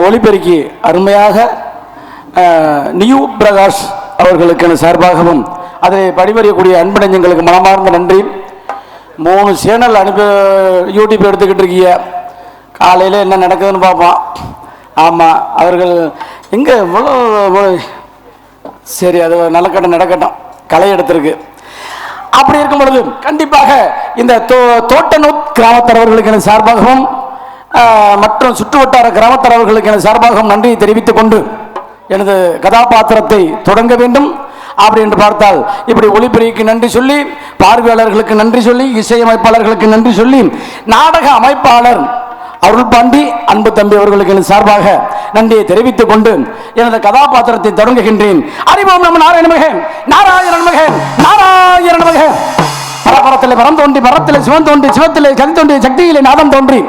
ஒளிபெருக்கி அருமையாக நியூ பிரகாஷ் அவர்களுக்கு சார்பாகவும் அதை படிபறியக்கூடிய அன்பு நெஞ்சங்களுக்கு மனமார்ந்த நன்றி. 3 சேனல் அனுப்பி யூடியூப் எடுத்துக்கிட்டு இருக்கீங்க. காலையில் என்ன நடக்குதுன்னு பார்ப்போம். ஆமாம், அவர்கள் எங்கே இவ்வளோ சரி, அது நடக்கட்டும், களை எடுத்திருக்கு. அப்படி இருக்கும் பொழுது கண்டிப்பாக இந்த தோட்டனூர் கிராமத்தரவர்களுக்கு என சார்பாகவும் மற்றும் சுற்றுவட்டார கிராமத்தரவர்களுக்கு என சார்பாகவும் நன்றியை தெரிவித்துக் கொண்டு எனது கதாபாத்திரத்தை தொடங்க வேண்டும். அப்படி என்று பார்த்தால் இப்படி ஒளிபெருக்கிக்கு நன்றி சொல்லி, பார்வையாளர்களுக்கு நன்றி சொல்லி, இசையமைப்பாளர்களுக்கு நன்றி சொல்லி, நாடக அமைப்பாளர் அருள் பாண்டி அன்பு தம்பி அவர்களுக்கு சார்பாக நன்றியை தெரிவித்துக் கொண்டு எனது கதாபாத்திரத்தை தொடங்குகின்றேன். அறிவோம் நம்ம நாராயணமகன், நாராயணமகன். பரபரத்தில் பரம் தோன்றி, பரத்தில் சிவன் தோன்றி, சிவத்திலே சக்தி தோன்றி, சக்தியிலே நாதம் தோன்றி,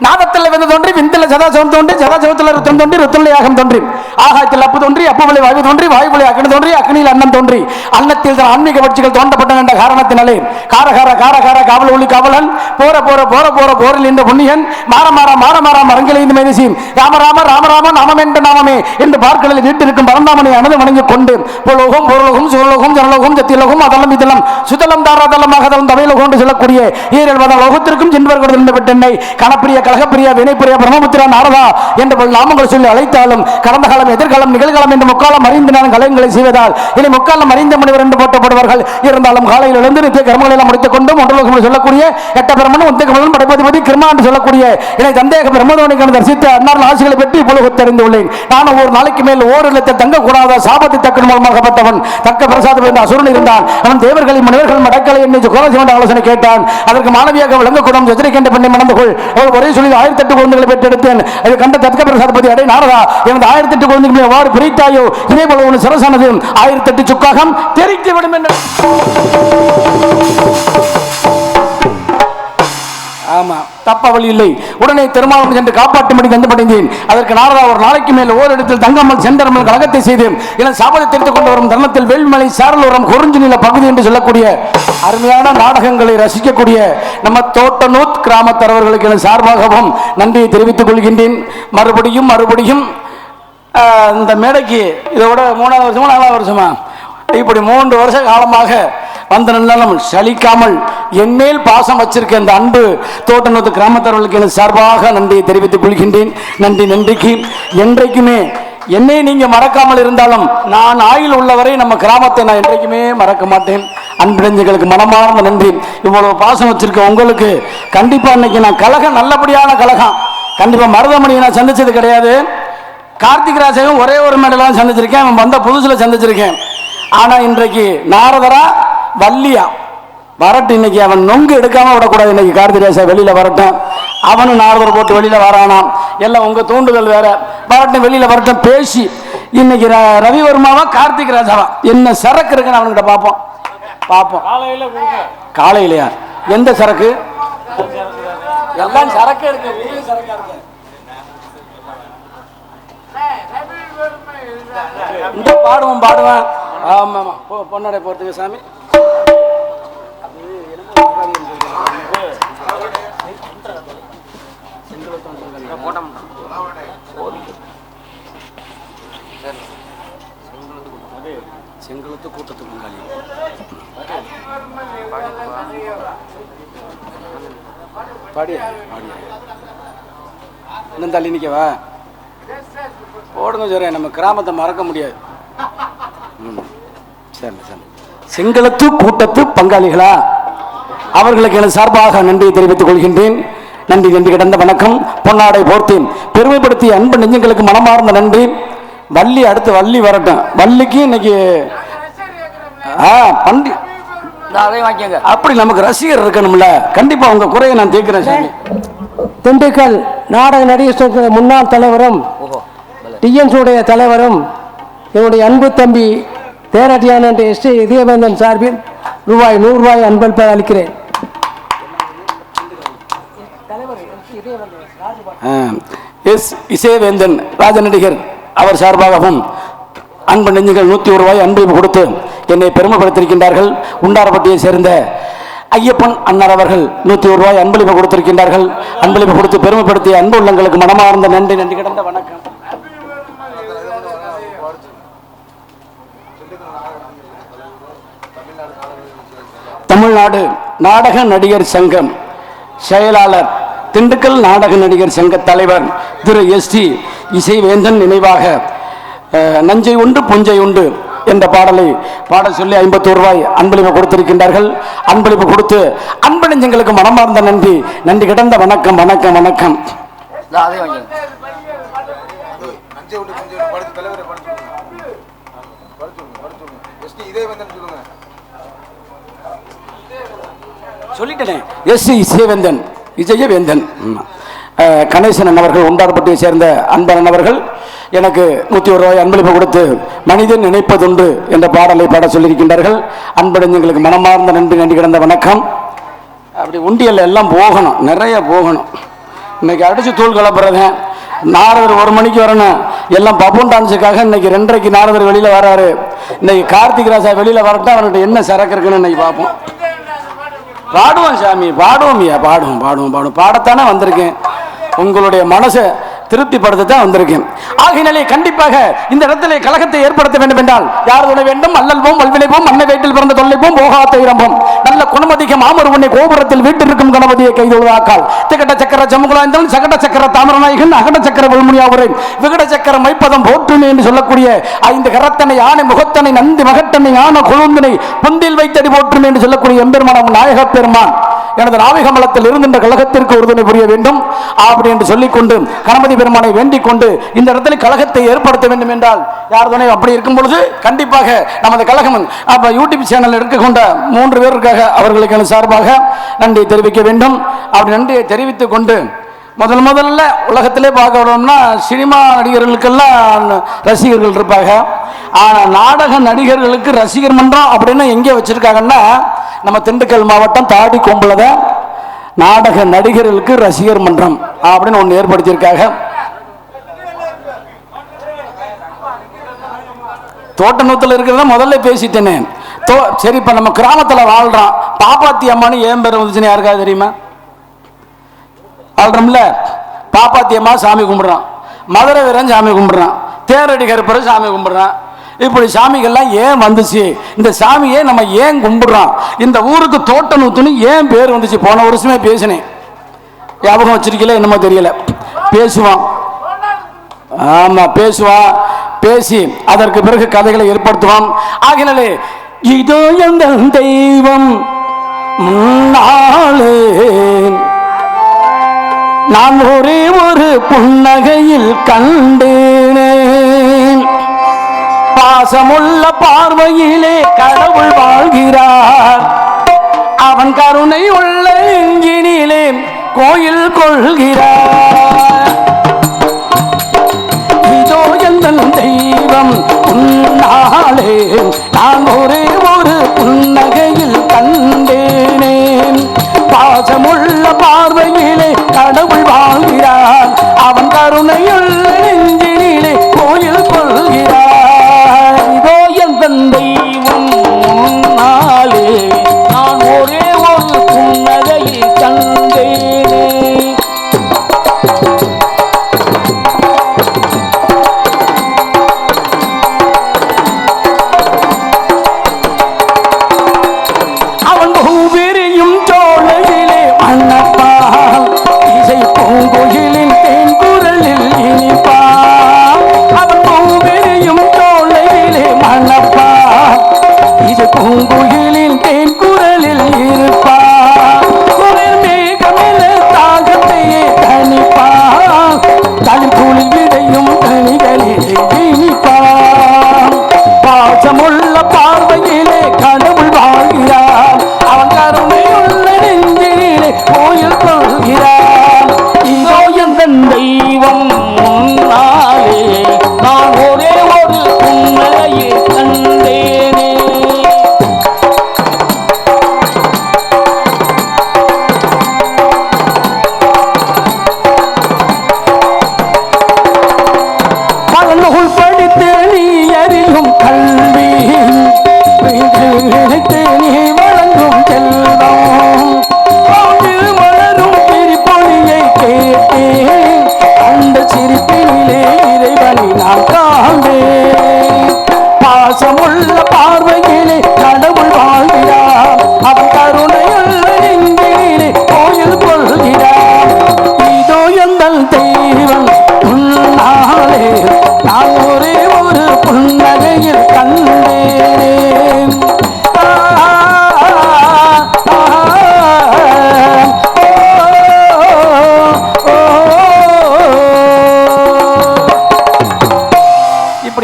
நாதத்தில் வந்து தோன்றி, விந்தில் சதாசிவம் தோன்றி, சதாசிவத்தில் ருத்தம் தோன்றி, ருத்தம் யாகம் தோன்றி, ஆகாயத்தில் அப்பு தோன்றி, அப்புவிலை வாயு தோன்றி, வாயுவிலை அக்னி தோன்றி, அக்னியில் அன்னம் தோன்றி, அன்னத்தில் தான் ஆன்மீக பட்சிகள் தோன்றப்பட்ட என்ற காரணத்தினாலே காரகார காரகார காவல் ஒளி காவலன் போற போற போற போற போரில் இந்த புண்ணியன் மாற மரங்கிலிருந்து மேதிசி ராம நாமம் என்ற நாமமே என்று பார்க்கலில் வீட்டிற்கும் பரந்தாமனை அனது வணங்கிக் கொண்டு புலோகம் பொருளோகம் சுரலோகம் ஜனலோகம் ஜத்தியலோகம் அதலம் இதலம் சுதலம் தாராதலம் மகதலம் தவையிலோகம் என்று சொல்லக்கூடிய ஈரல் லோகத்திற்கும் சென்றவர்கள் பெண்ணை கணப்பிரிய கழகப்பிரியா வினைப்பிரியா பிரம்மபுத்திரா நாரதா என்று நாமங்கள் சொல்லி அழைத்தாலும் கடந்த காலம் எதிர்காலம் நிகழ்காலம் என்று முக்காலம் அறிந்து நான் கலைகளை செய்வதால் இனி முக்காலம் அறிந்த முனிவர் என்று போட்டப்படுவார்கள். இருந்தாலும் காலையில் எழுந்து நித்திய கர்மங்களை எல்லாம் முடித்துக் கொண்டு ஒன்றலோகம் சொல்லக்கூடிய எட்ட பிரமனும் உத்தகமனும் படைப்பதிபதி கிருமா என்று சொல்லக்கூடிய இதை தந்தேக பிரம்மதோனிக்கான தரிசித்து அன்னார் ஆட்சிகளை பற்றி இப்பொழுது தெரிந்துள்ளேன். நான் ஒரு நாளைக்கு மேல் ஓரிடத்தில் தங்கக்கூடாத சாபத்தை தக்கன் மூலமாகப்பட்டவன் தக்க பிரசாதம் என்ற அசுரன் இருந்தான். அவன் தேவர்களின் முனிவர்கள் மடக்களை என்னை கோலசிவன் ஆலோசனை கேட்டான். அதற்கு மாணவியாக விளங்கக்கூடும் எதிரிக்கின்ற பெண்ணை மணந்துகொள் ஒரே சொல்லி 1008 குழந்தைகளை பெற்றெடுத்தேன். அது கண்ட தக்க பிரசாதபதி அடை நாரதா எனது 1008 குழந்தைகளை எவ்வாறு பிரித்தாயோ இதே போல ஒன்று சிரசானது 1008 சுக்காகம் தெரித்து விடும் என்று. ஆமா, தப்ப வழி இல்லை. உடனே திருமாவளவன் சென்று காப்பாற்றும்படி தந்தமடைந்தேன். அதற்கு நாரதா ஒரு நாளைக்கு மேல் ஓரிடத்தில் தங்காமல் சென்றமல் கழகத்தை செய்தேன். என சாபத்தை தெரிந்து கொண்டு வரும் தருணத்தில் வேல்மலை சாரலோரம் குறிஞ்சி நில பகுதி என்று சொல்லக்கூடிய அருமையான நாடகங்களை ரசிக்கக்கூடிய நம்ம தோட்டனூர் கிராமத்தரவர்களுக்கு என சார்பாகவும் நன்றியை தெரிவித்துக் கொள்கின்றேன். மறுபடியும் இந்த மேடைக்கு இதோட 3வது வருஷமா 4வது வருஷமா இப்படி 3 வருஷ காலமாக வந்த நிலம் சலிக்காமல் என்மேல் பாசம் வச்சிருக்க இந்த அன்பு தோட்டனூர் கிராமத்தவர்களுக்கு என சார்பாக நன்றியை தெரிவித்துக் கொள்கின்றேன். நன்றிக்கு என்றைக்குமே என்னை நீங்க மறக்காமல் இருந்தாலும் நான் ஆயுள் உள்ளவரை நம்ம கிராமத்தை நான் என்றைக்குமே மறக்க மாட்டேன். அன்பிழஞ்சுகளுக்கு மனமார்ந்த நன்றி. இவ்வளவு பாசம் வச்சிருக்க உங்களுக்கு கண்டிப்பா இன்னைக்கு நான் கழகம் நல்லபடியான கழகம். கண்டிப்பா மருதமணியை நான் சந்திச்சது கிடையாது. கார்த்திக் ராஜாவும் ஒரே ஒரு மேடையில் சந்திச்சிருக்கேன். அவன் வந்த புதுசுல சந்திச்சிருக்கேன். ஆனா இன்றைக்கு நாரதரா வள்ளியா வரட்டும். இன்னைக்கு அவன் நொங்கு எடுக்காம விடக்கூடாது. இன்னைக்கு கார்த்திக் ராஜா வெளியில வரட்டும். அவனும் நாரதர் போட்டு வெளியில வரானாம். எல்லாம் உங்க தூண்டுதல் வேற. வரட்டும், வெளியில வரட்டும். பேசி இன்னைக்கு ரவிவர்மாவா கார்த்திக் ராஜாவா என்ன சரக்கு இருக்குன்னு அவன்கிட்ட பார்ப்போம். காலையிலையா எந்த சரக்கு? எல்லாம் சரக்கு இருக்கு. இந்த பாடுவேன். ஆமா பொன்னடை போறதுக்கு சாமி. செங்குளத்து கூட்டத்து பங்காளி பாடியா இன்னும் தள்ளி நிற்கவா போடுங்க சார். நம்ம கிராமத்தை மறக்க முடியாது. சரி. செங்கலத்து கூட்டத்து பங்காளிகளா அவர்களுக்கு எனது சார்பாக நன்றியை தெரிவித்துக் கொள்கின்றேன். நன்றி கிடந்த வணக்கம். பொன்னாடை போர்த்தேன் பெருமைப்படுத்திய அன்பு நெஞ்சங்களுக்கு மனமார்ந்த நன்றி. வள்ளி அடுத்து வள்ளி வரட்டும். வள்ளிக்கு இன்னைக்கு பண்டி அப்படி நமக்கு ரசிகர் இருக்கணும்ல. கண்டிப்பா உங்க குறையை நான் தீர்க்கிறேன். திண்டுக்கல் நாடக நடிகர் முன்னாள் தலைவரும் டிஎன்ஸுடைய தலைவரும் என்னுடைய அன்பு தம்பி தேரட்டியான் என்ற எஸ்டி இதயவேந்தன் சார்பில் ₹100 அன்பளிப்பை அளிக்கிறேன். இசைவேந்தன் ராஜ நடிகர் அவர் சார்பாகவும் அன்பு நெஞ்சுகள் ₹101 அன்பளிப்பு கொடுத்து என்னை பெருமைப்படுத்தியிருக்கின்றார்கள். உண்டாரப்பட்டியை சேர்ந்த ஐயப்பன் அண்ணர் அவர்கள் 101 ரூபாய் அன்பளிப்பு கொடுத்திருக்கின்றார்கள். அன்பளிப்பு கொடுத்து பெருமைப்படுத்திய அன்பு உள்ளங்களுக்கு மனமார்ந்த நன்றி நன்றி கிடந்த வணக்கம். தமிழ்நாடு நாடக நடிகர் சங்கம் செயலாளர், திண்டுக்கல் நாடக நடிகர் சங்க தலைவர் திரு எஸ்டி இசைவேந்தன் நினைவாக நஞ்சை உண்டு புஞ்சை உண்டு என்ற பாடலை பாட சொல்லி 51 ரூபாய் அன்பளிப்பு கொடுத்திருக்கின்றார்கள். அன்பளிப்பு கொடுத்து அன்பளிஞ்சங்களுக்கு மனமார்ந்த நன்றி நன்றி கிடந்த வணக்கம் வணக்கம் வணக்கம். சொல்லிட்டேன். எஸ் இசைவேந்தன் விஜயவேந்தன் கணேசன் அவர்கள் உண்டார்பட்டியை சேர்ந்த அன்பரன் அவர்கள் எனக்கு 101 ரூபாய் அன்பளிப்பு கொடுத்து மனிதன் நினைப்பதுண்டு என்ற பாடலை பாட சொல்லியிருக்கின்றார்கள். அன்படைஞ்சங்களுக்கு மனமார்ந்த நன்றி நன்றி கிடந்த வணக்கம். அப்படி உண்டியல் எல்லாம் போகணும், நிறைய போகணும். இன்னைக்கு அடிச்சு தூள் கலப்புறத நாரதர் 1 மணிக்கு வரணும். எல்லாம் பப்புன் டான்ஸுக்காக இன்னைக்கு 2:30க்கு நாரதர் வெளியில வராரு. இன்னைக்கு கார்த்திக் ராஜா வெளியில வரட்டும், அவர்கிட்ட என்ன சரக்கு இருக்குன்னு இன்னைக்கு பார்ப்போம். பாடுவோம் சாமி, பாடுவோம் ஐயா, பாடுவோம் பாடுவோம் பாடுவோம். பாடத்தானே வந்திருக்கேன், உங்களுடைய மனசை திருப்திப்படுத்தத்தான் வந்திருக்கேன். ஆகினாலே கண்டிப்பாக இந்த இடத்திலே கழகத்தை ஏற்படுத்த வேண்டும் என்றால் யார் துணை வேண்டும்? அல்லல்வோம் வல்வினைவோம் மண்ணை வீட்டில் பிறந்த தொல்லைப்போம் போகாத்த இரம்பும் நல்ல குணமதிக்கும் ஆமர் உன்னை கோபுரத்தில் வீட்டிற்கும் கணபதியை கைதொழுவாக்கால் திகட்ட சக்கர ஜமுகுலாய்ந்தவன் சகட சக்கர தாமரநாயகன் அகட சக்கர வல்முனியாவுரை விகட சக்கர மைப்பதம் போற்றுமே என்று சொல்லக்கூடிய 5 கரத்தனை யானை முகத்தனை நந்தி மகட்டனை யான கொழுந்தினை புந்தில் வைத்தடி போற்றுமே என்று சொல்லக்கூடிய எம்பெருமான் நாயக பெருமான் எனது நாவிகமலத்தில் இருந்த கழகத்திற்கு உறுதுணை புரிய வேண்டும் அப்படி என்று சொல்லிக்கொண்டு கணபதி பெருமானை வேண்டிக் கொண்டு இந்த இடத்துல கழகத்தை ஏற்படுத்த வேண்டும் என்றால் யார் துணை அப்படி இருக்கும் பொழுது கண்டிப்பாக நமது கழகம் அப்ப யூடியூப் சேனல் எடுத்துக்கொண்ட 3 பேருக்காக அவர்களுக்கு சார்பாக நன்றி தெரிவிக்க வேண்டும். அப்படி நன்றியை தெரிவித்துக் கொண்டு முதல்ல உலகத்திலே பார்க்கணும்னா சினிமா நடிகர்களுக்கெல்லாம் ரசிகர்கள் இருப்பாங்க. ஆனால் நாடக நடிகர்களுக்கு ரசிகர் மன்றம் அப்படின்னு எங்கே வச்சிருக்காங்கன்னா நம்ம திண்டுக்கல் மாவட்டம் தாடி கொம்புல நாடக நடிகர்களுக்கு ரசிகர் மன்றம் அப்படின்னு ஒன்று ஏற்படுத்தியிருக்காங்க. தோட்டநூத்தில் இருக்கிறத முதல்ல பேசிட்டேனே. சரி, இப்போ நம்ம கிராமத்தில் வாழ்றோம். பாப்பாத்தி அம்மானு ஏன் பேர் வந்துச்சுன்னு யாருக்காவது தெரியுமா? வாழ்றோம்ல, பாப்பாத்தி அம்மா சாமி கும்பிடுறான், மதுரை வீரன் சாமி கும்பிடுறான், தேரடி கருப்பரை சாமி கும்பிடுறான். இப்படி சாமிகள்லாம் ஏன் வந்துச்சு? இந்த சாமியை நம்ம ஏன் கும்பிடுறோம்? இந்த ஊருக்கு தோட்டநூத்துன்னு ஏன் பேர் வந்துச்சு? போன வருஷமே பேசினேன், ஞாபகம் வச்சிருக்கல என்னமோ தெரியல. பேசுவான், ஆமா பேசுவான், பேசி அதற்கு பிறகு கதைகளை ஏற்படுத்துவான். ஆகினாலே இதோ எந்த தெய்வம் முன்னாலே நான் ஒரே ஒரு புன்னகையில் கண்டேன், பாசமுள்ள பார்வையிலே கடவுள் வாழ்கிறார், அவன் கருணை உள்ள நெஞ்சினிலே கோயில் கொள்கிறார். இதோ எந்தன் தெய்வம் உன்னாலே நான் ஒரே ஒரு புன்னகையில் கண்டேனே, பாசமுள்ள பார்வையிலே கடவுள் வாழ்கிறார், அவன் கருணையுள்ள நெஞ்சினிலே கோயில் கொள்கிறார். இதோ எந்தன் தெய்வம் உன்னாலே நான் ஒரே ஒரு புன்னகையில் கண்டேனே. பூங்குயிலின் தேன் குரலில் இனி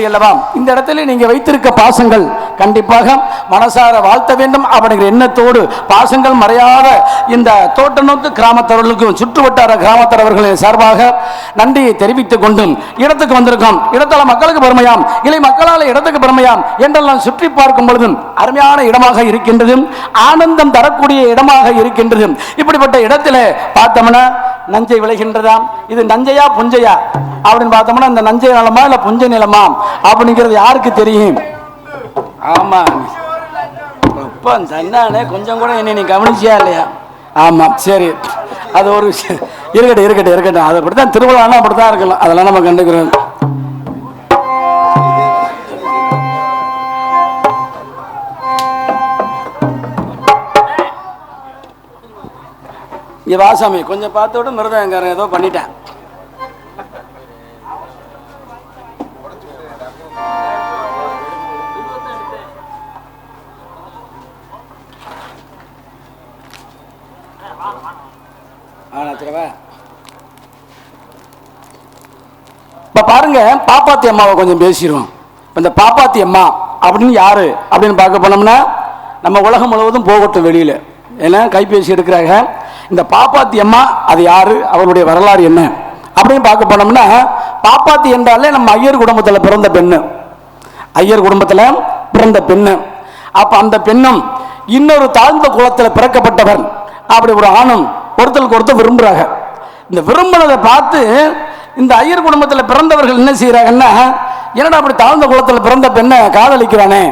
அப்படி அல்லவா இந்த இடத்துல நீங்க வைத்திருக்க பாசங்கள் கண்டிப்பாக மனசார வாழ்த்த வேண்டும் அப்படிங்கிற எண்ணத்தோடு பாசங்கள் மறையாத இந்த தோட்டநோக்கு கிராமத்தவர்களுக்கும் சுற்றுவட்டார கிராமத்தவர்களின் சார்பாக நன்றியை தெரிவித்துக் கொண்டும் இடத்துக்கு வந்திருக்கோம். இடத்தால மக்களுக்கு பெருமையாம், இல்லை மக்களால் இடத்துக்கு பெருமையாம் என்றெல்லாம் சுற்றி பார்க்கும் பொழுதும் அருமையான இடமாக இருக்கின்றது, ஆனந்தம் தரக்கூடிய இடமாக இருக்கின்றது. இப்படிப்பட்ட இடத்துல பார்த்தோம்னா நஞ்சை விளைகின்றதாம். இது நஞ்சையா புஞ்சையா அப்படின்னு பார்த்தோம்னா இந்த நஞ்சை நிலமா இல்ல புஞ்சை நிலமா அப்படிங்கிறது யாருக்கு தெரியும்? ஆமா, இப்ப சொன்னானே கொஞ்சம் கூட என்ன நீ கவனிச்சியா இல்லையா? ஆமா, சரி, அது ஒரு விஷயம். இருக்கட்டும். அது அப்படித்தான், திருவிழானா அப்படித்தான் இருக்கலாம், அதெல்லாம் நம்ம கண்டுக்கிறோம். இங்க வாசாமி கொஞ்சம் பார்த்தோட மிருதங்காரன் ஏதோ பண்ணிட்டேன். இப்ப பாருங்க, பாப்பாத்தி அம்மாவை கொஞ்சம் பேசிடுவோம். இந்த பாப்பாத்தி அம்மா அப்படின்னு யாரு அப்படின்னு பார்க்க போனோம்னா நம்ம உலகம் முழுவதும் போகட்டும் வெளியில, ஏன்னா கைபேசி எடுக்கிறாங்க. இந்த பாப்பாத்தி அம்மா அது யாரு, அவருடைய வரலாறு என்ன அப்படின்னு பார்க்க போனோம்னா, பாப்பாத்தி என்றாலே நம்ம ஐயர் குடும்பத்தில் பிறந்த பெண்ணு, ஐயர் குடும்பத்தில் பிறந்த பெண்ணு. அப்ப அந்த பெண்ணும் இன்னொரு தாழ்ந்த குலத்தில் பிறக்கப்பட்டவர் அப்படி ஒரு ஆணும் ஒருத்தருக்கு ஒருத்தர் விரும்புறாங்க. இந்த விரும்பினதை பார்த்து இந்த ஐயர் குடும்பத்தில் பிறந்தவர்கள் என்ன செய்யறாங்கன்னா, என்னடா அப்படி தாழ்ந்த குலத்தில் பிறந்த பெண்ணை காதலிக்கிறானே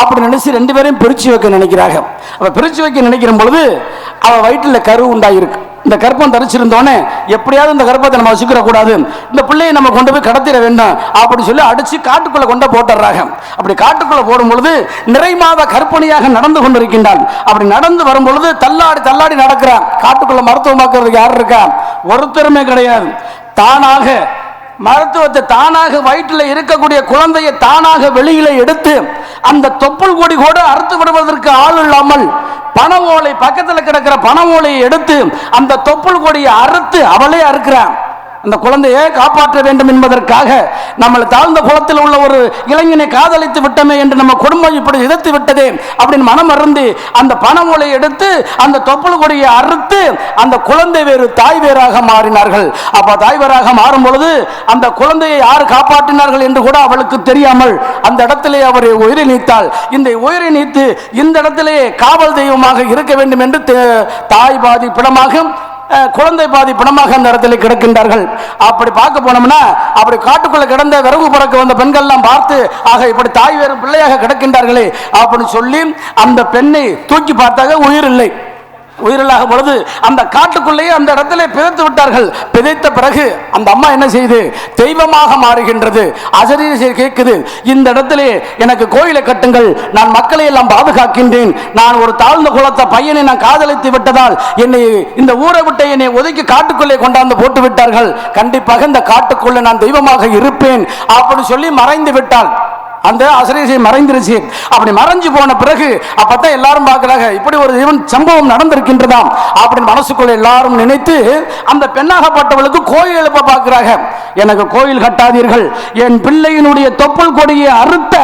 அப்படி நினைச்சு ரெண்டு பேரையும் பிரிச்சு வைக்க நினைக்கிறாங்க. அவ பிரிச்சு வைக்க நினைக்கிற பொழுது அவ வயிற்றுல கரு உண்டாயிருக்கு. இந்த கர்ப்பம் தரிச்சிருந்தோன்னே எப்படியாவது இந்த கர்ப்பத்தை நம்ம வச்சுக்கிற கூடாது, இந்த பிள்ளையை நம்ம கொண்டு போய் கடத்திட வேண்டும் அப்படின்னு சொல்லி அடிச்சு காட்டுக்குள்ள கொண்டு போட்டுறாங்க. அப்படி காட்டுக்குள்ள போடும் பொழுது நிறை மாத கர்ப்பிணியாக நடந்து கொண்டிருக்கின்றான். அப்படி நடந்து வரும் பொழுது தள்ளாடி நடக்கிறான். காட்டுக்குள்ள மருத்துவமாக்குறதுக்கு யார் இருக்கா? ஒருத்தருமே கிடையாது. தானாக மருத்துவத்தை தானாக வயிற்றில் இருக்கக்கூடிய குழந்தையை தானாக வெளியில எடுத்து அந்த தொப்புள் கொடி கூட அறுத்து விடுவதற்கு ஆள் இல்லாமல் பண ஓலை பக்கத்தில் கிடக்கிற பண ஓலையை எடுத்து அந்த தொப்புள் கொடியை அறுத்து அவளே அறுக்கிறான். அந்த குழந்தையை காப்பாற்ற வேண்டும் என்பதற்காக நம்மளை தாழ்ந்த குலத்தில் உள்ள ஒரு இளைஞனை காதலித்து விட்டமே என்று நம்ம குடும்பம் இப்படி எதிர்த்து விட்டதே அப்படின்னு மனம் அருந்து அந்த பண ஓலையை எடுத்து அந்த தொப்புள் கொடியை அறுத்து அந்த குழந்தை வேறு தாய் வேறாக மாறினார்கள். அப்ப தாய் வேறாக மாறும் பொழுது அந்த குழந்தையை யார் காப்பாற்றினார்கள் என்று கூட அவளுக்கு தெரியாமல் அந்த இடத்திலே அவரை உயிரை நீத்தாள். இந்த உயிரை நீத்து இந்த இடத்திலே காவல் தெய்வமாக இருக்க வேண்டும் என்று தாய் பாதி பிணமாக குழந்தை பாதி பிணமாக அந்த இடத்துல கிடக்கின்றார்கள். அப்படி பார்க்க போனோம்னா அப்படி காட்டுக்குள்ள கிடந்த விறகு பறக்க வந்த பெண்கள் எல்லாம் பார்த்து ஆக இப்படி தாய் வேறு பிள்ளையாக கிடக்கின்றார்களே அப்படின்னு சொல்லி அந்த பெண்ணை தூக்கி பார்த்தாக உயிர் இல்லை. உயிரில்லாக பொழுது அந்த காட்டுக்குள்ளேயே அந்த இடத்துல பிதைத்து விட்டார்கள். பிதைத்த பிறகு அந்த அம்மா என்ன செய்து தெய்வமாக மாறுகின்றது. அசரீரி கேட்குது, இந்த இடத்திலே எனக்கு கோயிலை கட்டுங்கள், நான் மக்களை எல்லாம் பாதுகாக்கின்றேன், நான் ஒரு தாழ்ந்த குலத்தை பையனை நான் காதலித்து விட்டதால் என்னை இந்த ஊரை விட்டு என்னை ஒதுக்கி காட்டுக்குள்ளே கொண்டாந்து போட்டு விட்டார்கள், கண்டிப்பாக இந்த காட்டுக்குள்ளே நான் தெய்வமாக இருப்பேன் அப்படின்னு சொல்லி மறைந்து விட்டாள். அந்த அசரீரி மறைந்துருச்சு. அப்படி மறைஞ்சு போன பிறகு அப்பதான் எல்லாரும் பார்க்கிறாங்க, இப்படி ஒரு இவன் சம்பவம் நடந்திருக்கின்றதாம் அப்படின்னு மனசுக்குள்ள எல்லாரும் நினைத்து அந்த பெண்ணாகப்பட்டவளுக்கு கோயில் எழுப்ப பார்க்கிறாங்க. எனக்கு கோயில் கட்டாதீர்கள், என் பிள்ளையினுடைய தொப்புள் கொடியை அறுத்த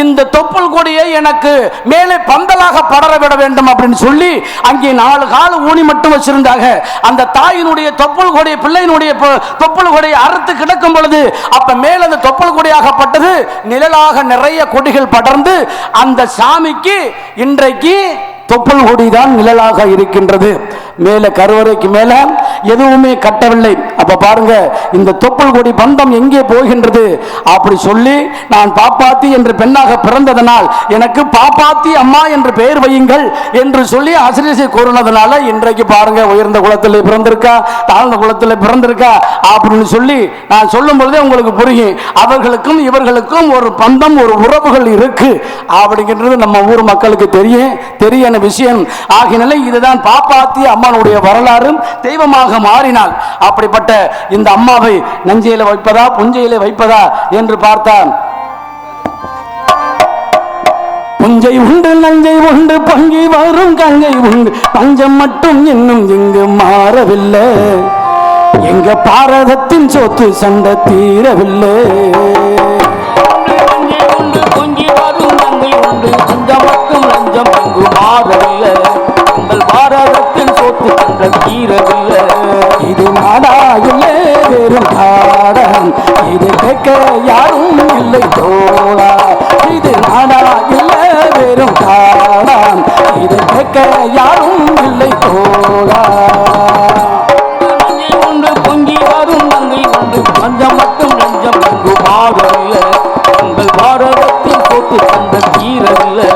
இந்த தொப்புள் கொடியை எனக்கு மேலே பந்தலாக படர விட வேண்டும் அப்படின்னு சொல்லி அங்கே 4 கால ஊனி மட்டும் வச்சிருந்தாங்க. அந்த தாயினுடைய தொப்புள் கொடியை பிள்ளையினுடைய தொப்புள் கொடியை அறுத்து கிடக்கும் பொழுது அப்ப மேல அந்த தொப்புள் கொடியாகப்பட்டது நிழலாக நிறைய கொடிகள் படர்ந்து அந்த சாமிக்கு இன்றைக்கு தொப்புள் கொடிதான் நிழலாக இருக்கின்றது. மேல கருவறைக்கு மேல எதுவுமே கட்டவில்லை. அப்ப பாருங்க இந்த தொப்புள் கொடி பந்தம் எங்கே போகின்றது அப்படி சொல்லி நான் பாப்பாத்தி என்று பெண்ணாக பிறந்ததனால் எனக்கு பாப்பாத்தி அம்மா என்று பெயர் வையுங்கள் என்று சொல்லி ஆசிரியர் கூறினதுனால இன்றைக்கு பாருங்க உயர்ந்த குலத்தில் பிறந்திருக்கா தாழ்ந்த குலத்தில் பிறந்திருக்கா அப்படின்னு சொல்லி நான் சொல்லும் பொழுதே உங்களுக்கு புரியும். அவர்களுக்கும் இவர்களுக்கும் ஒரு பந்தம் ஒரு உறவுகள் இருக்கு அப்படிங்கிறது நம்ம ஊர் மக்களுக்கு தெரிய விஷயம். ஆகினால இதுதான் பாப்பாத்தி அம்மானுடைய வரலாறு. தெய்வமாக மாறினாள். அப்படிப்பட்ட இந்த அம்மாவை நஞ்சையில வைப்பதா புஞ்சையில வைப்பதா என்று பார்த்தான். புஞ்சை உண்டு நஞ்சை உண்டு பங்கி வரும் கங்கை உண்டு, பஞ்சம் மட்டும் இன்னும் இங்கு மாறவில்லை, எங்க பாரதத்தின் சொத்து சண்டை தீரவில்லை. பஞ்சம் மட்டும் லஞ்சம் இங்கு மாறவில்லை. உங்கள் பாரதத்தில் சோத்து தந்த தீரவில்லை. இது நாடா இல்லை வெறும் நாடம், இது கேட்க யாரும் இல்லை தோழா. இது நாடா இல்லை வெறும் நாடம், இது கேட்க யாரும் இல்லை தோழா. நஞ்சை கொண்டு பொங்கி வரும் நங்கை கொண்டு பஞ்சம் மட்டும் லஞ்சம் இங்கு மாறவில்லை. உங்கள் பாரதத்தில் சோத்து தந்த தீரவில்லை.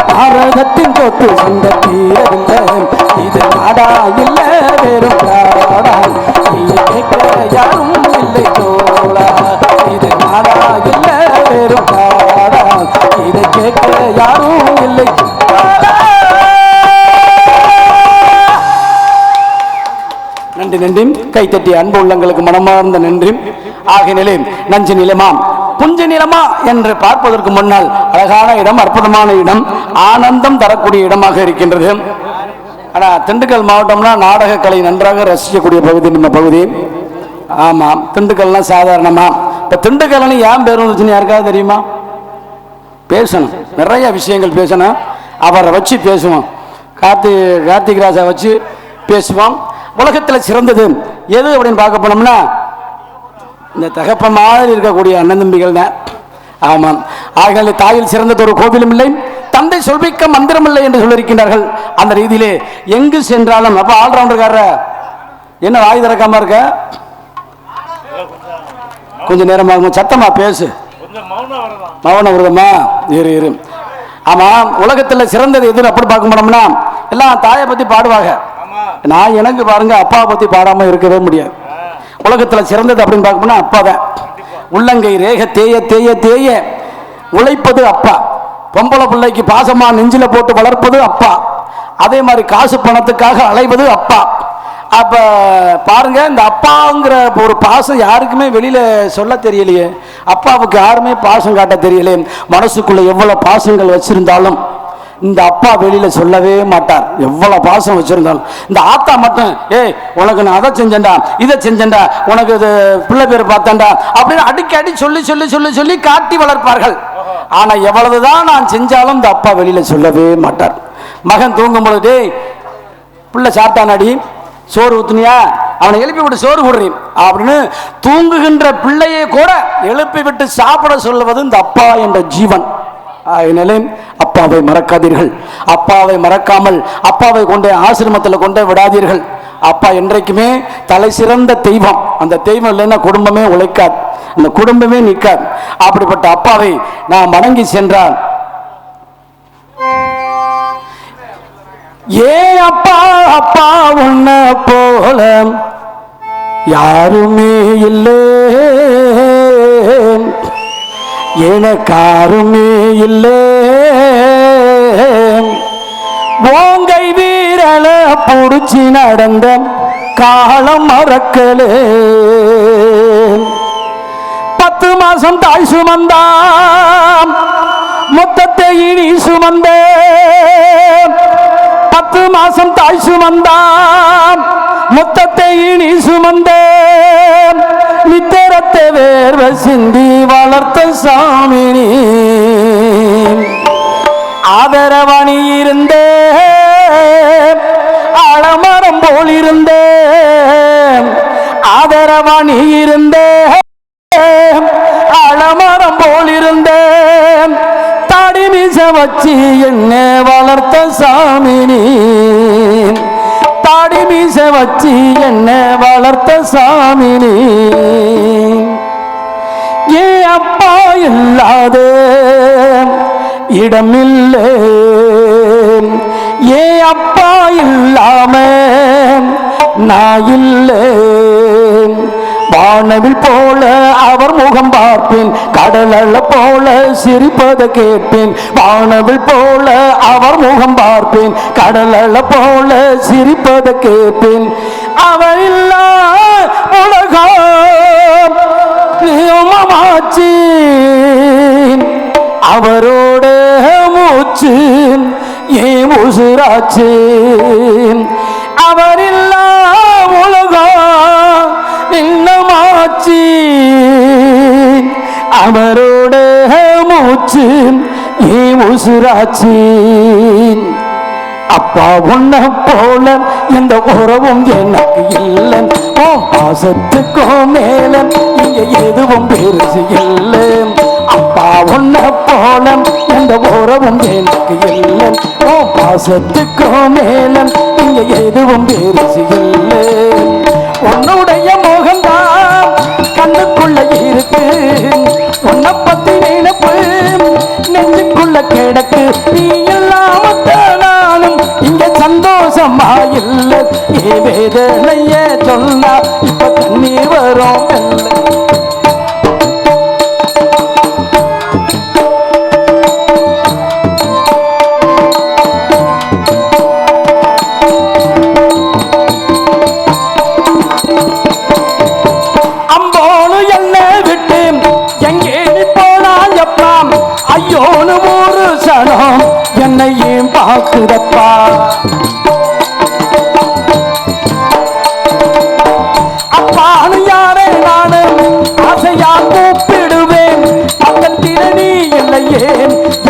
பாரதத்தின் சொத்து சந்த தீரவில்லை. இது நாடா இல்ல வெறும் நாடா, இது கேட்க யாரும் இல்லை தோழா. இது நாடா இல்ல வெறும் நாடா, இது கேட்க யாரும் இல்லை. நன்றி நன்றி. கைத்தட்டி அன்பு உள்ளங்களுக்கு மனமார்ந்த நன்றி. ஆகிய நஞ்சு நிலமாம் புஞ்ச நிலமா என்று பார்ப்பதற்கு முன்னால் அழகான இடம், அற்புதமான இடம், ஆனந்தம் தரக்கூடிய இடமாக இருக்கின்றது. ஆனா திண்டுக்கல் மாவட்டம்னா நாடக கலை நன்றாக ரசிக்கக்கூடிய பகுதி நம்ம பகுதி. ஆமாம், திண்டுக்கல்லாம் சாதாரணமா. இப்ப திண்டுக்கல்னு ஏன் பேர் வந்துச்சுன்னு யாருக்காவது தெரியுமா? பேசணும், நிறைய விஷயங்கள் பேசணும். அவரை வச்சு பேசுவோம். கார்த்திக் ராஜா வச்சு பேசுவோம். உலகத்தில் சிறந்தது எது அப்படின்னு பார்க்க போனோம்னா இந்த தகப்ப மாதிரி இருக்கக்கூடிய அண்ணன் தம்பிகள் தான். ஆமாம், ஆகிய தாயில் சிறந்தது ஒரு கோவிலும் இல்லை, தந்தை சொல்பிக்க மந்திரம் இல்லை என்று சொல்லியிருக்கின்றார்கள். அந்த ரீதியிலே எங்கு சென்றாலும் அப்ப ஆல்ரவுண்டர்கார என்ன வாய் திறக்காம இருக்க, கொஞ்சம் நேரமாக சத்தமா பேசு, மௌன விரதமா இரு. ஆமா, உலகத்தில் சிறந்தது எதுன்னு அப்படி பார்க்க போனோம்னா எல்லாம் தாயை பத்தி பாடுவாங்க. நான் எனக்கு பாருங்க அப்பாவை பத்தி பாடாம இருக்கவே முடியாது. உலகத்துல சிறந்தது அப்படின்னு பார்க்கணும்னா அப்பா தான். உள்ளங்கை ரேக தேய தேய தேய உழைப்பது அப்பா. பொம்பளை பிள்ளைக்கு பாசமா நெஞ்சில போட்டு வளர்ப்பது அப்பா. அதே மாதிரி காசு பணத்துக்காக அலைவது அப்பா. அப்ப பாருங்க, இந்த அப்பாங்கிற ஒரு பாசம் யாருக்குமே வெளியில சொல்ல தெரியலையே. அப்பாவுக்கு யாருமே பாசம் காட்ட தெரியலையே. மனசுக்குள்ள எவ்வளவு பாசங்கள் வச்சிருந்தாலும் இந்த அப்பா வெளியில சொல்லவே மாட்டார். எவ்வளவு பாசம் வச்சிருந்தாலும் இந்த ஆத்தா மட்டும், ஏய் உனக்கு நான் அதை செஞ்சேன்டா, இதை செஞ்சேன்டா, உனக்கு இது பிள்ளை பேர் பார்த்தேன்டா அப்படின்னு அடிக்கடி சொல்லி சொல்லி சொல்லி சொல்லி காட்டி வளர்ப்பார்கள். ஆனா எவ்வளவுதான் நான் செஞ்சாலும் இந்த அப்பா வெளியில சொல்லவே மாட்டார். மகன் தூங்கும் பொழுது, பிள்ளை சாப்பிட்டானாடி, சோறு ஊத்துனியா, அவனை எழுப்பி விட்டு சோறு போடுறேன் அப்படின்னு தூங்குகின்ற பிள்ளையை கூட எழுப்பி விட்டு சாப்பிட சொல்லுவது இந்த அப்பா என்ற ஜீவன். அதனால அப்பாவை மறக்காதீர்கள். அப்பாவை மறக்காமல் அப்பாவை கொண்டே ஆசிரமத்தில் கொண்டே விடாதீர்கள். அப்பா என்றைக்குமே தலை சிறந்த தெய்வம். அந்த தெய்வம் இல்லைன்னா குடும்பமே உழைக்காது, அந்த குடும்பமே நிற்காது. அப்படிப்பட்ட அப்பாவை நாம் வணங்கி சென்றால் ஏ அப்பா அப்பா உன்ன போல யாருமே இல்லை, எனக்காருமே இல்லை. ஓங்கை வீரல புடிச்சி நடந்த காலம் மறக்கலே. 10 மாசம் தாய் சுமந்தாம் மொத்தத்தை இனி சுமந்த. 10 மாசம் தாய் சுமந்தாம் மொத்தத்தை இனி சுமந்த. நித்தரத்தை வேர்வ சிந்தி வளர்த்த சாமினி ஆதரவணி இருந்த ஆலமரம் போல் இருந்த. ஆதரவணி இருந்த ஆலமரம் போல் இருந்த. தாடி மீச வச்சு என்ன வளர்த்த சாமினி. தாடி மீச வச்சு என்ன வளர்த்த சாமினி. ஏ அப்பா இல்லாத இடமில்லை, ஏ அப்பா இல்லாம நான் இல்லை. வானவில் போல அவர் முகம் பார்ப்பேன், கடல் போல சிரிப்பதை கேட்பேன். வானவில் போல அவர் முகம் பார்ப்பேன், கடல் போல சிரிப்பதை கேட்பேன். அவர் இல்லா உலகம் நியமமாச்சு, அவரோட மூச்சு ஏன் உசுராச்சு. அவர் இல்லா உலகம் நின்னமாச்சு, அவரோட மூச்சு ஏன் உசுராச்சு. அப்பா உன்ன போல எந்த உறவும் எனக்கு இல்லை. ஓ பாசத்துக்கும் மேல இங்க எதுவும் பெருசு இல்லை. அப்பா உன்ன போல எந்த உறவும் எனக்கு இல்லை. ஓ பாசத்துக்கும் மேல இங்க எதுவும் பெருசு இல்லை. உன்னுடைய முகம்தான் கண்ணுக்குள்ள இருக்கு, உன்னை பத்தி நினைப்பு நெஞ்சுக்குள்ள கிடக்கு. நீ இல்லாம நானும் இங்க சந்தோஷமா இல்லை. ஏ வேதனைய சொன்னா இப்ப கண்ணீர் வரும். அம்போனு என்ன விட்டு எங்கே நீ போனாயப்பா. ஐயோனு ஒரு சனம் என்னையும் பார்க்குதப்பா. அப்பானு யாரே நானு ஆசையா கூப்பிடுவேன். பக்கத்தில் நீ இல்லையே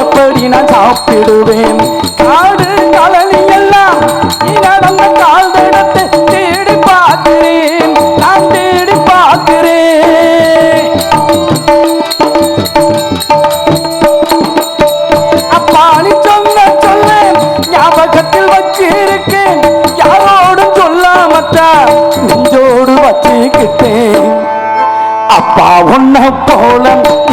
எப்படி நான் சாப்பிடுவேன். காடு கலனி எல்லாம் நீ நடந்த கால் தடத்தை தேடி பார்க்கிறேன், நான் தேடி பார்க்கிறேன். அப்பா நீ சொன்ன சொல்ல ஞாபகத்தில் வச்சிருக்கேன், யாரோடும் சொல்லாமத்தான் நெஞ்சோடு வச்சுக்கிட்டேன். அப்பா உன்ன போல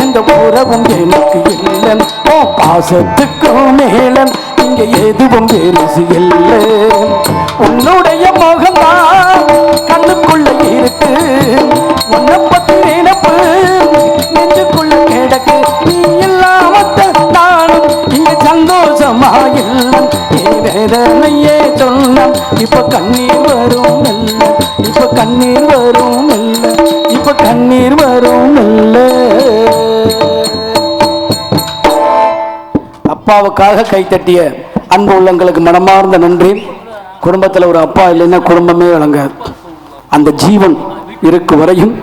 இந்த உறவும் எனக்கு இல்லை. ஓ பாசத்துக்கும் மேல இங்க எதுவும் பெருசு இல்லை. உன்னுடைய முகம்தான் கண்ணுக்குள்ள இருக்கு, உன்னை பத்தி நினைப்பு நெஞ்சுக்குள்ள கிடக்கு. நீ இல்லாம நானும் இங்க சந்தோஷமா இல்லை. வேதனையே சொன்ன இப்ப கண்ணீர் வரும் இல்ல, இப்ப கண்ணீர் வரும் இல்ல, இப்ப கண்ணீர் வரும் இல்ல. அப்பாவுக்காக கைத்தட்டிய அன்பு உள்ளங்களுக்கு மனமார்ந்த நன்றி. குடும்பத்தில் ஒரு அப்பா இல்லைன்னா குடும்பமே வழங்காது. அந்த ஜீவன் இருக்கு வரையும்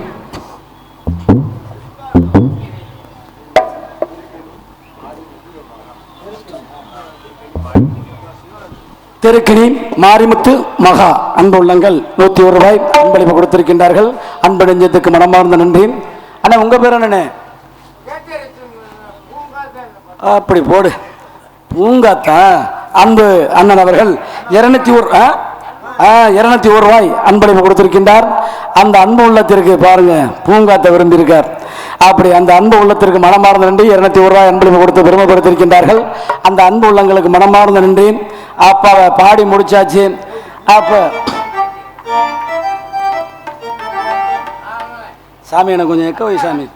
திருக்கினி மாரிமுத்து மகா அன்பு உள்ளங்கள் 101 ரூபாய் அன்பளிப்பு கொடுத்திருக்கின்றார்கள். அன்பு நெஞ்சத்துக்கு மனமார்ந்த நன்றி. அண்ணா உங்க பேர் என்னண்ணே? அப்படி போடு பூங்காத்தா. அன்பு அண்ணன் அவர்கள் 201 ரூபாய் அன்பளிப்பு கொடுத்திருக்கின்றார். அந்த அன்பு உள்ளத்திற்கு பாருங்க பூங்காத்தை விரும்பியிருக்கார். அப்படி அந்த அன்பு உள்ளத்திற்கு மனமார்ந்த நன்றி. 201 ரூபாய் அன்பளிப்பு கொடுத்து பெருமைப்படுத்தியிருக்கின்றார்கள். அந்த அன்பு உள்ளங்களுக்கு மனமார்ந்த நன்றி. அப்ப பாடி முடிச்சாச்சு. அப்ப சாமி எனக்கு கொஞ்சம் எக்க வை சாமி.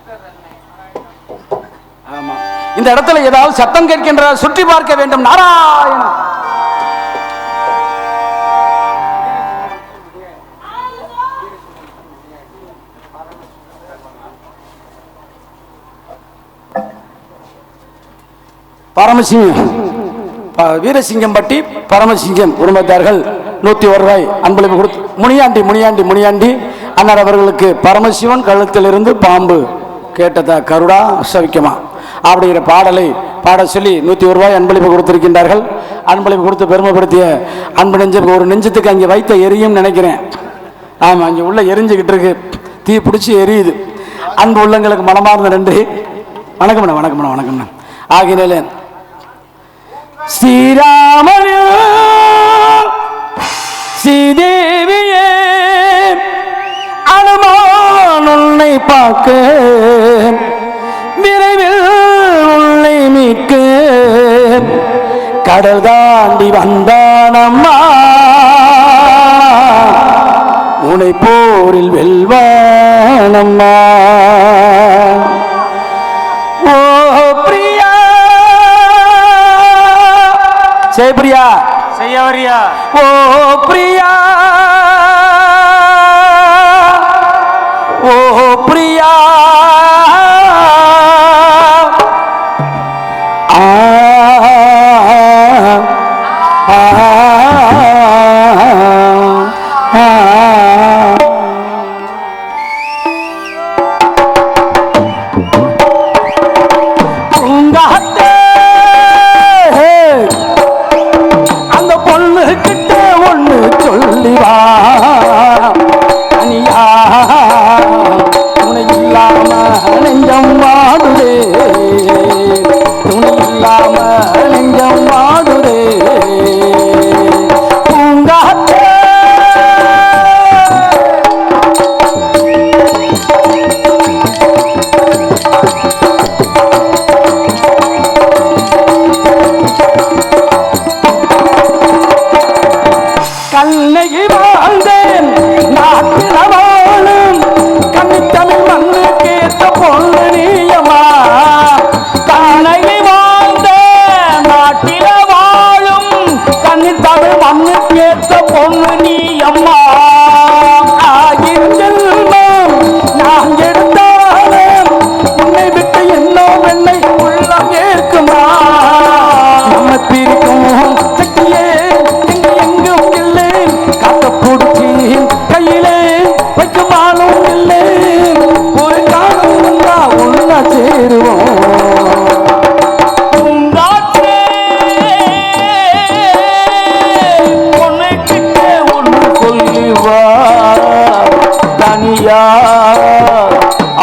ஆமா, இந்த இடத்துல ஏதாவது சத்தம் கேட்கின்ற, சுற்றி பார்க்க வேண்டும். நாராயண பரமசிங்கம், வீரசிங்கம்பட்டி பரமசிங்கம் குடும்பத்தார்கள் 101 ரூபாய் அன்பளிப்பு கொடுத்து முனியாண்டி அண்ணர் அவர்களுக்கு பரமசிவன் கழுத்திலிருந்து பாம்பு கேட்டதா கருடா சவிக்கமா அப்படிங்கிற பாடலை பாட சொல்லி 101 ரூபாய் அன்பளிப்பு கொடுத்திருக்கின்றார்கள். அன்பளிப்பு கொடுத்து பெருமைப்படுத்திய அன்பு நெஞ்சம் ஒரு நெஞ்சத்துக்கு அங்கே வைத்த எரியும் நினைக்கிறேன். ஆமாம், அங்கே உள்ள எரிஞ்சுக்கிட்டு இருக்கு, தீ பிடிச்சி எரியுது. அன்பு உள்ளங்களுக்கு மனமார்ந்த நன்றி. வணக்கம் வணக்கம். ஆகினால ஸ்ரீராமனே ஸ்ரீதேவியே அனுமான் உன்னை பார்க்க விரைவில் உன்னை மீட்க கடல் தாண்டி வந்தானம்மா உன்னை போரில் வெல்வானம்மா. ஓ பிரியா செய்யா செய்யவரியா, ஓ பிரியா, ஓ பிரியா,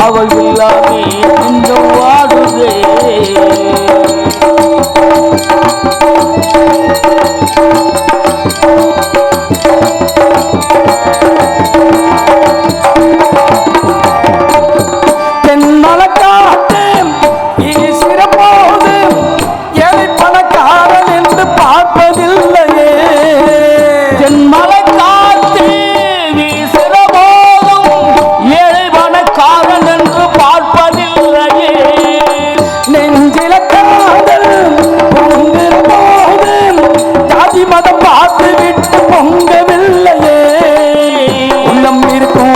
அவள் இல்லாமே நெஞ்சம் வாடுதே. தென்மலக்காட்டு ஈசிற போது ஏழை பணக்காரன் என்று பார்ப்பதில்லையே. தென்மலக்காட்டு வீசுற போதும் ஏழை பணக்காரன் என்று பார்ப்பதில்லையே. நெஞ்சில காதல் பொங்குற போது ஜாதி மதம் பார்த்து விட்டு பொங்கவில்லையே. உள்ளம் இருக்கும்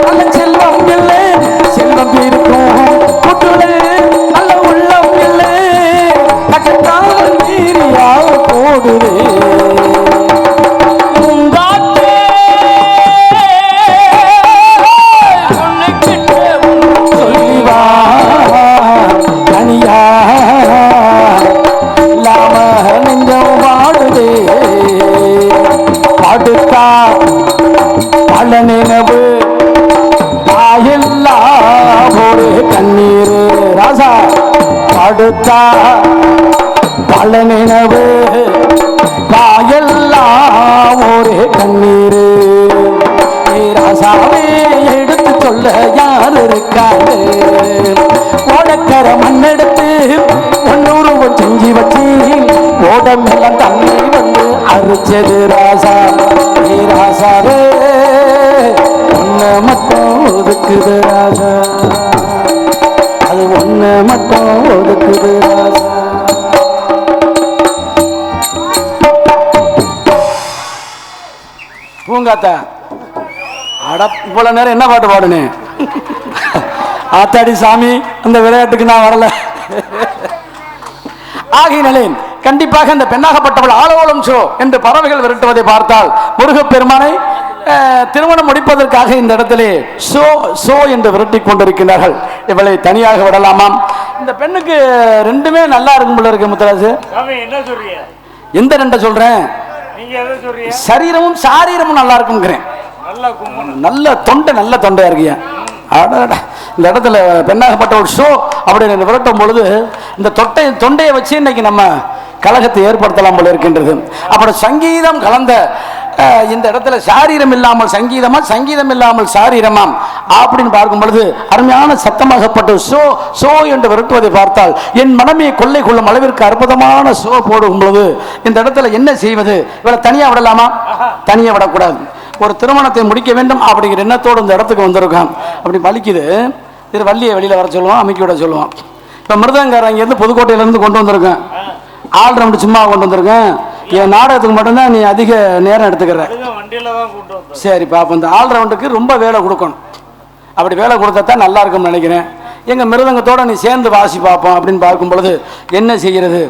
நல்ல செல்வம் இல்லை, செல்வம் இருக்கும் குட்டுலே நல்ல உள்ளம் இல்லை. கட்டாமல் மீறியாக போடுவே. அடுத்தா பல நினைவு தாயெல்லாம் ஒரு கண்ணீர் ராசா. அடுத்தா பல நினைவு தாயெல்லாம் ஒரு கண்ணீர். ராசாவே எடுத்து சொல்ல யார் இருக்காரு? ஓடக்கர மண்ணெடுத்து ஒன்னூறு செஞ்சு வச்சு தோட்டம் எல்லாம் தண்ணி வந்து அரிச்சது ராசா ஏ ராசாவே ஒன்ன மட்டும் ஒதுக்குது ராசா அது ஒன்ன மட்டும் ஒதுக்குது ராசா பூங்காத்தா அட இவ்வளவு நேரம் என்ன பாட்டு பாடுனே ஆத்தாடி சாமி அந்த விளையாட்டுக்கு நான் வரல ஆகையினாலே கண்டிப்பாக இந்த பெண்ணாகப்பட்டவள் ஆலோலம் ஷோ என்று பறவைகள் விரட்டுவதை பார்த்தால் முருகப்பெருமானை திருமணம் முடிப்பதற்காக இந்த இடத்திலே ஷோ ஷோ என்று விரட்டி கொண்டிருக்கிறார்கள் இவளை தனியாக விடலாமாம் இந்த பெண்ணுக்கு ரெண்டுமே நல்லா இருக்கும் போல இருக்கு முத்தராஜு என்ன சொல்றீங்க எந்த ரெண்டை சொல்றேன் நீங்க எதை சொல்றீங்க சரீரமும் சாரீரமும் நல்லா இருக்குங்கிறேன் நல்ல தொண்டை நல்ல தொண்டையா இருக்கியா இந்த இடத்துல பெண்ணாகப்பட்ட ஒரு ஷோ அப்படின்னு விரட்டும் பொழுது இந்த தொண்டையை வச்சு இன்னைக்கு நம்ம கழகத்தை ஏற்படுத்தலாம் போல இருக்கின்றது அப்புறம் சங்கீதம் கலந்த இந்த இடத்துல சாரீரம் இல்லாமல் சங்கீதமா சங்கீதம் இல்லாமல் சாரீரமாம் அப்படின்னு பார்க்கும் பொழுது அருமையான சத்தமாகப்பட்ட ஷோ ஷோ என்று விரட்டுவதை பார்த்தால் என் மனமே கொள்ளை கொள்ளும் அளவிற்கு அற்புதமான ஷோ போடும் பொழுது இந்த இடத்துல என்ன செய்வது இவளை தனியா விடலாமா தனியா விடக்கூடாது ஒரு திருமணத்தை முடிக்க வேண்டும் அப்படிங்கிற எண்ணத்தோடு இந்த இடத்துக்கு வந்திருக்கான் அப்படி வலிக்குது இது வள்ளியை வெளியில வர சொல்லுவான் அமைக்க விட சொல்லுவான் இப்ப மிருதங்காரன் இங்கேருந்து புதுக்கோட்டையிலேருந்து கொண்டு வந்திருக்கேன் ஆள் ரவுண்டு சும்மா கொண்டு வந்திருக்கேன் என் நாடகத்துக்கு மட்டும்தான் நீ அதிக நேரம் எடுத்துக்கிற சரி பாப்போம் இந்த ஆல் ரவுண்டுக்கு ரொம்ப வேலை கொடுக்கணும் அப்படி வேலை கொடுத்தா தான் நல்லா இருக்கும்னு நினைக்கிறேன் எங்க மிருதங்கத்தோட நீ சேர்ந்து வாசி பார்ப்போம் அப்படின்னு பார்க்கும் பொழுது என்ன செய்கிறது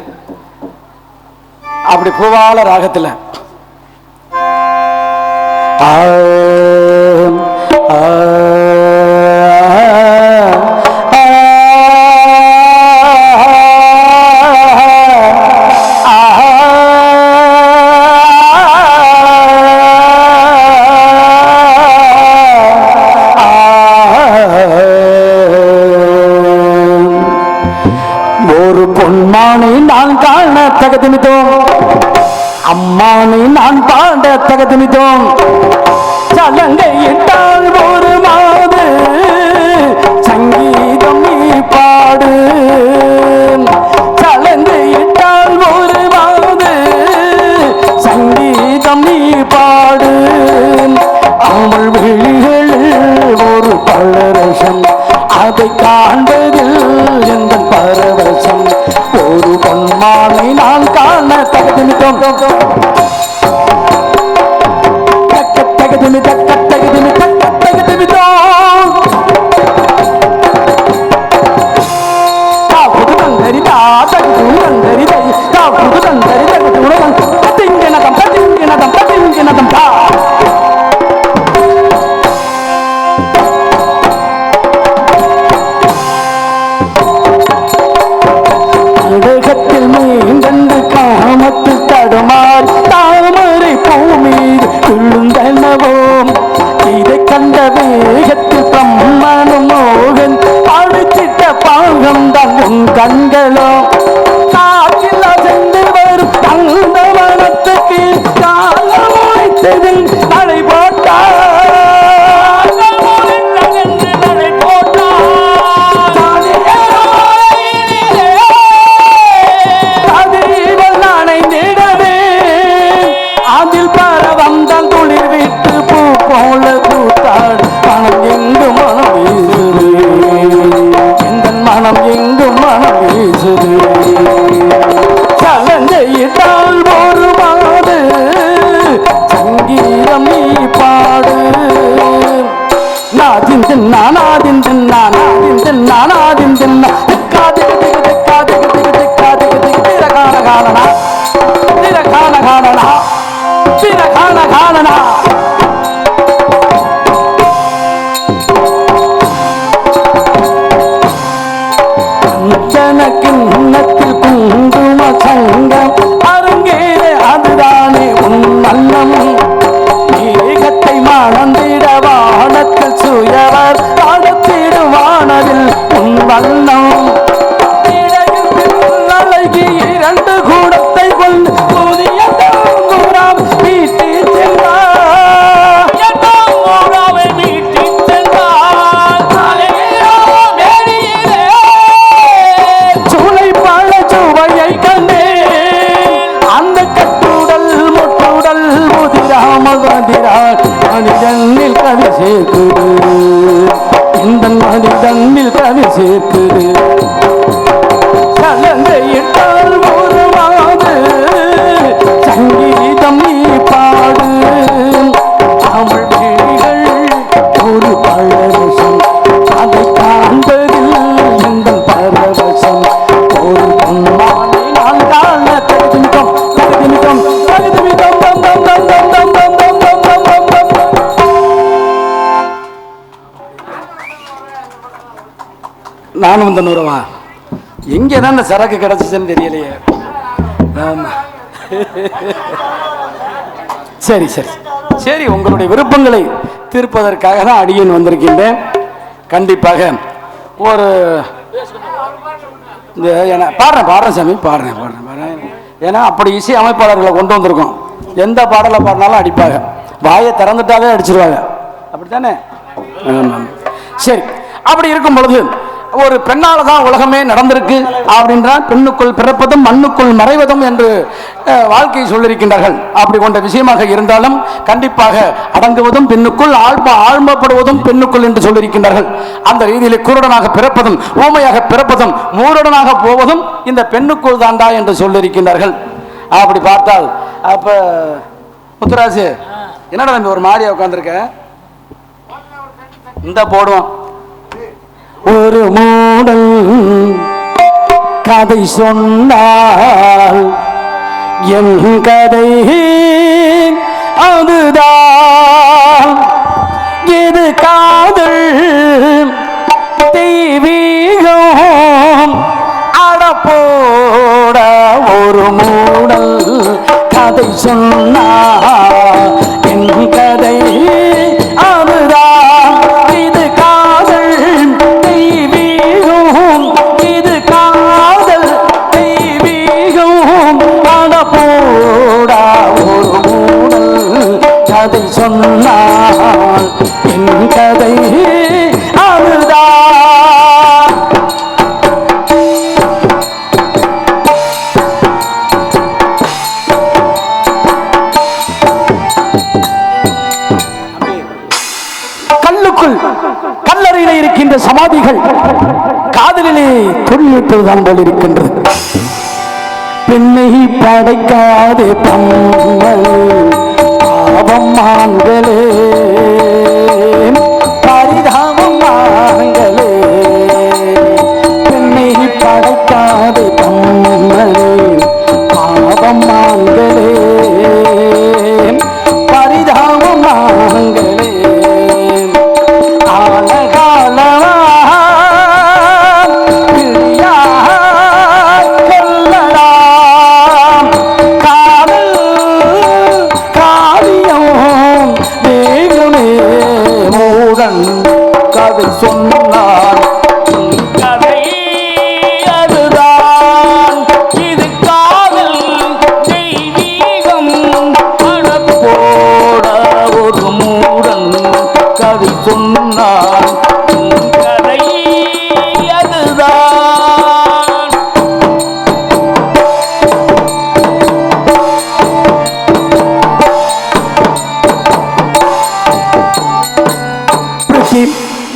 அப்படி பூவால ராகத்தில் ஒரு பொன்மானை நான் காண தகுதிமித்தோம் அம்மானை நான் பாட தகுதிமித்தோம் சலங்கையிட்டால் ஒரு மாது சங்கீதம் நீ பாடு சலங்கையிட்டால் ஒரு மாது சங்கீதம் நீ பாடு அமல் விழிகளில் ஒரு பலரசம் அதை காண்பதில் எந்த பரவசம் ஒரு பொன்மானை நான் காண தகுதிமித்தோம் காமத்தில் தடுமாறி தாமரை பூமீது விழுந்தனவோம் இதை கண்ட வேகத்தில் பிரம்மனும் மோகன் அடிச்சிட்ட பாகம் தான் உன் கண்களோ காற்றில் அசைந்து வரும் அந்த மனத்துக்கு காலம் வைத்ததில் தடை போட்டார் கூடத்தை கொண்டு புதிய வீட்டில் சென்றார் நானும் இந்த நூறுவா எங்கே தான் இந்த சரக்கு கிடச்சிச்சுன்னு தெரியலையே. ஆமா சரி சரி சரி, உங்களுடைய விருப்பங்களை தீர்ப்பதற்காக தான் அடியேன் வந்திருக்கின்றேன். கண்டிப்பாக ஒரு இந்த பாடுறேன் சாமி, பாடுறேன். ஏன்னா அப்படி இசை அமைப்பாளர்களை கொண்டு வந்திருக்கோம். எந்த பாடலை பாடினாலும் அடிப்பாங்க, வாயை திறந்துட்டாவே அடிச்சிருவாங்க, அப்படித்தானே? சரி, அப்படி இருக்கும் பொழுது ஒரு பெண்ணால தான் உலகமே நடந்திருக்கு அப்படின்றால் பெண்ணுக்குள் பிறப்பதும் மண்ணுக்குள் மறைவதும் என்று வாழ்க்கையை சொல்லியிருக்கின்றார்கள். அப்படி கொண்ட விஷயமாக இருந்தாலும் கண்டிப்பாக அடங்குவதும் பெண்ணுக்குள், ஆழ்மப்படுவதும் பெண்ணுக்குள் என்று சொல்லியிருக்கின்றார்கள். அந்த ரீதியில் குருடனாக பிறப்பதும் ஊமையாக பிறப்பதும் மூருடனாக போவதும் இந்த பெண்ணுக்குள் தாண்டா என்று சொல்லியிருக்கின்றார்கள். அப்படி பார்த்தால் அப்ப முத்துராசு என்னடா தம்பி ஒரு மாதிரியா உட்காந்துருக்க? இந்த போடுவோம். ஒரு மூடல் கதை சொன்னால் என் கதை அதுதான். இது காதல் தெய்வீகம் அடப்போட. ஒரு மூடல் கதை சொன்னால் என் கதை அதுதான். இது காதல் தெய்வீகம், இது காதல் தெய்வீகம் அடப்போடா. ஒரு மூடல் கதை சொன்னால் என் கதை அதுதான். கல்லறையிலே இருக்கின்ற சமாதிகள் காதலிலே தொழில்நுட்பதுதான் போல் இருக்கின்றது. பெண்ணை படைக்காதே பம்மலே பாவம் ஆண்களே, பரிதாபம் ஆண்களே. பெண்ணை படைக்காதே பம்மலே பாவம் ஆண்களே, பரிதாபம் ஆண்களே. கதை சொன்னார் கதை அதுதான். இது காதல் தெய்வீகம் அடப்போட. ஒரு மூடன் கதை சொன்னார் கதை அதுதான்.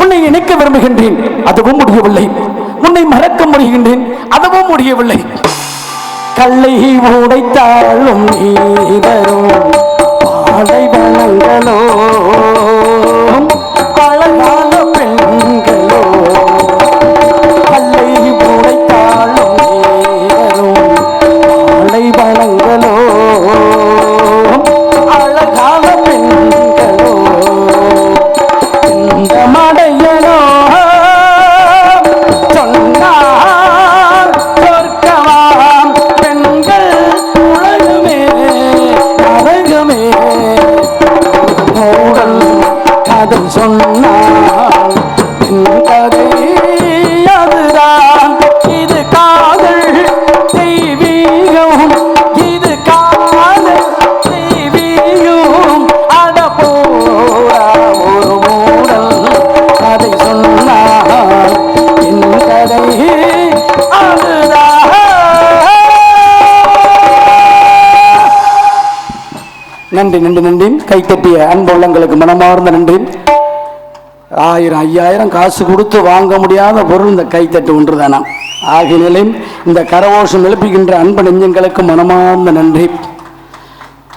உன்னை நினைக்க விரும்புகின்றேன், அதுவும் முடியவில்லை. உன்னை மறக்க முடிகின்றேன், அதுவும் முடியவில்லை. கல்லை உடைத்தாலும் நீரும் பாலைவனங்களோ பழகால பெண்களோ. கல்லை உடைத்தாலும் நீரும் பாலைவனங்களோ அழகான பெண்களோ. இந்த மடையனோ சொன்னார் சொர்க்கமாம் பெண்கள் உலகமே நரகமே. மூடல் கதை சொன்னால் என் கதை அதுதான். இது காதல் தெய்வீகம், இது காதல் தெய்வீகம் அடப்போடா. ஒரு மூடல் கதை சொன்னால் என் கதை அதுதான். நன்றி நன்றி நன்றி. கைத்தட்டிய அன்பு உள்ளங்களுக்கு மனமார்ந்த நன்றி. 1000 5000 காசு கொடுத்து வாங்க முடியாத பொருள் இந்த கைத்தட்டு ஒன்று தானா. ஆகிய இந்த கரகோஷம் எழுப்புகின்ற அன்பு நெஞ்சங்களுக்கு மனமார்ந்த நன்றி.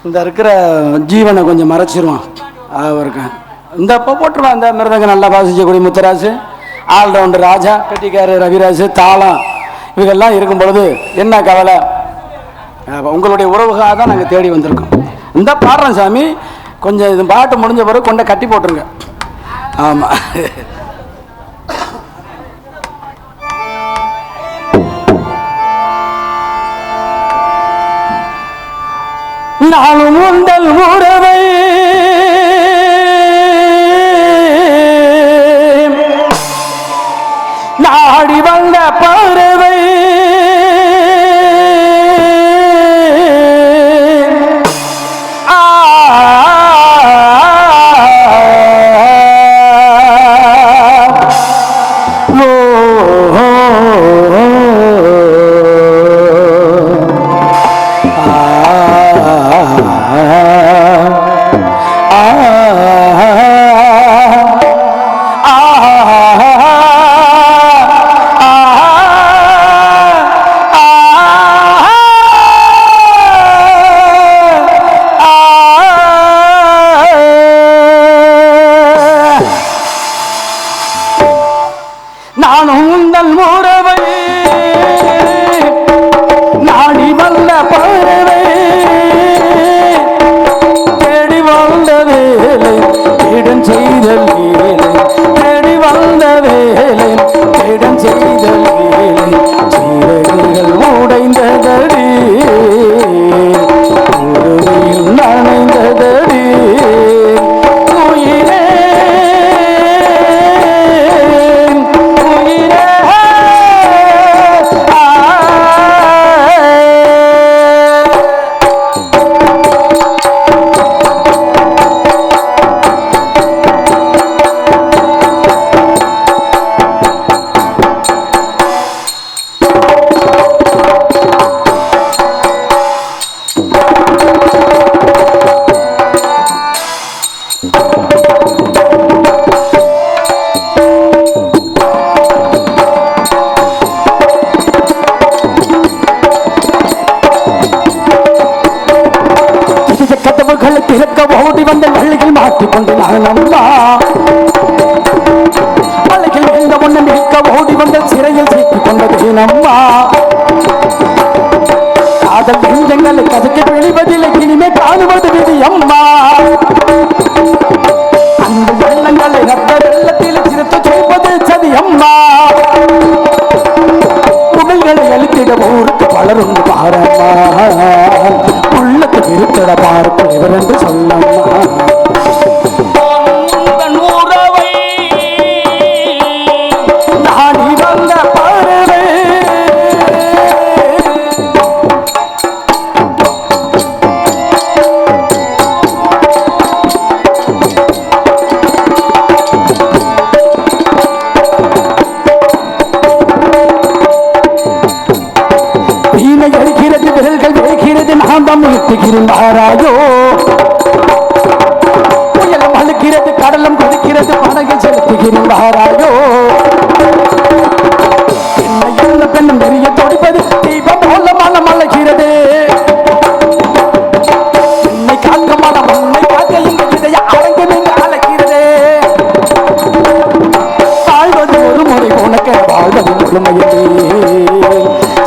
இந்த இருக்கிற ஜீவனை கொஞ்சம் மறைச்சிருவான் அவருக்கு. இந்த அப்போ போட்டுருவான். இந்த மிருதங்க நல்லா வாசிக்கக்கூடிய முத்தராசு, ஆல்ரவுண்டர் ராஜா, பெட்டிக்காரு ரவிராஜு, தாளம் இவங்கெல்லாம் இருக்கும் பொழுது என்ன கவலை? உங்களுடைய உறவுக்காக தான் நாங்கள் தேடி வந்திருக்கோம். இந்த பாடுறோம் சாமி, கொஞ்சம் இது பாட்டு முடிஞ்ச பிறகு கொண்ட கட்டி போட்டுருங்க. ஆமாம் நானும் உந்தல் உறவை நாடி வந்த பறவை நானும் உந்தன் உறவை நாடி வந்த பறவை தேடி வந்த வேலை இடம் செய்தல் வேலை தேடி வந்த வேலை இடம் செய்தல் வேலை சீரடிகள் உடைந்ததடி உறவையில் நனைந்ததடி உயிரே கதவுகளை திறக்க ஓடி வந்த வள்ளிகள் மாற்றிக்கொண்டு நான் அம்மா வள்ளிகள் விழுந்த ஒண்ணு நிற்க ஓடி வந்த சிறையில் சீக்கிக் கொண்டது அம்மா காதல் நெஞ்சங்களை கதைக்கு வெளிவதில்லை இனிமே காணுவது விதி அம்மா அந்த வெள்ளங்களை ரத்த வெள்ளத்தில் சிறுத்து செய்வது சதி அம்மா புகழ்களை அழித்திட ஊருக்கு பலரும் பாரம்மா உள்ளத்தை விருத்திட பார்ப்பு இவர் என்று சொல்லம்மா உறவை நாடி வந்த பறவை வீணை அடிக்கிறது விரல்கள் வேகிறது நான் தான் நிறுத்துகிறாராயோ புயலம் அழுக்கிறது கடலும் கொதிக்கிறது படகில் செலுத்துகிறாராயோ என்னை என்ன பெண்ணும் நெறிய தொடிப்பது தீபம் போல மனம் அழைக்கிறது என்னை காக்க மனம் உன்னை காக்க இங்கு இதய அடங்கு நீங்க அழைக்கிறது வாழ்வது ஒரு முறை உனக்கு வாழ்வது முழுமையிலே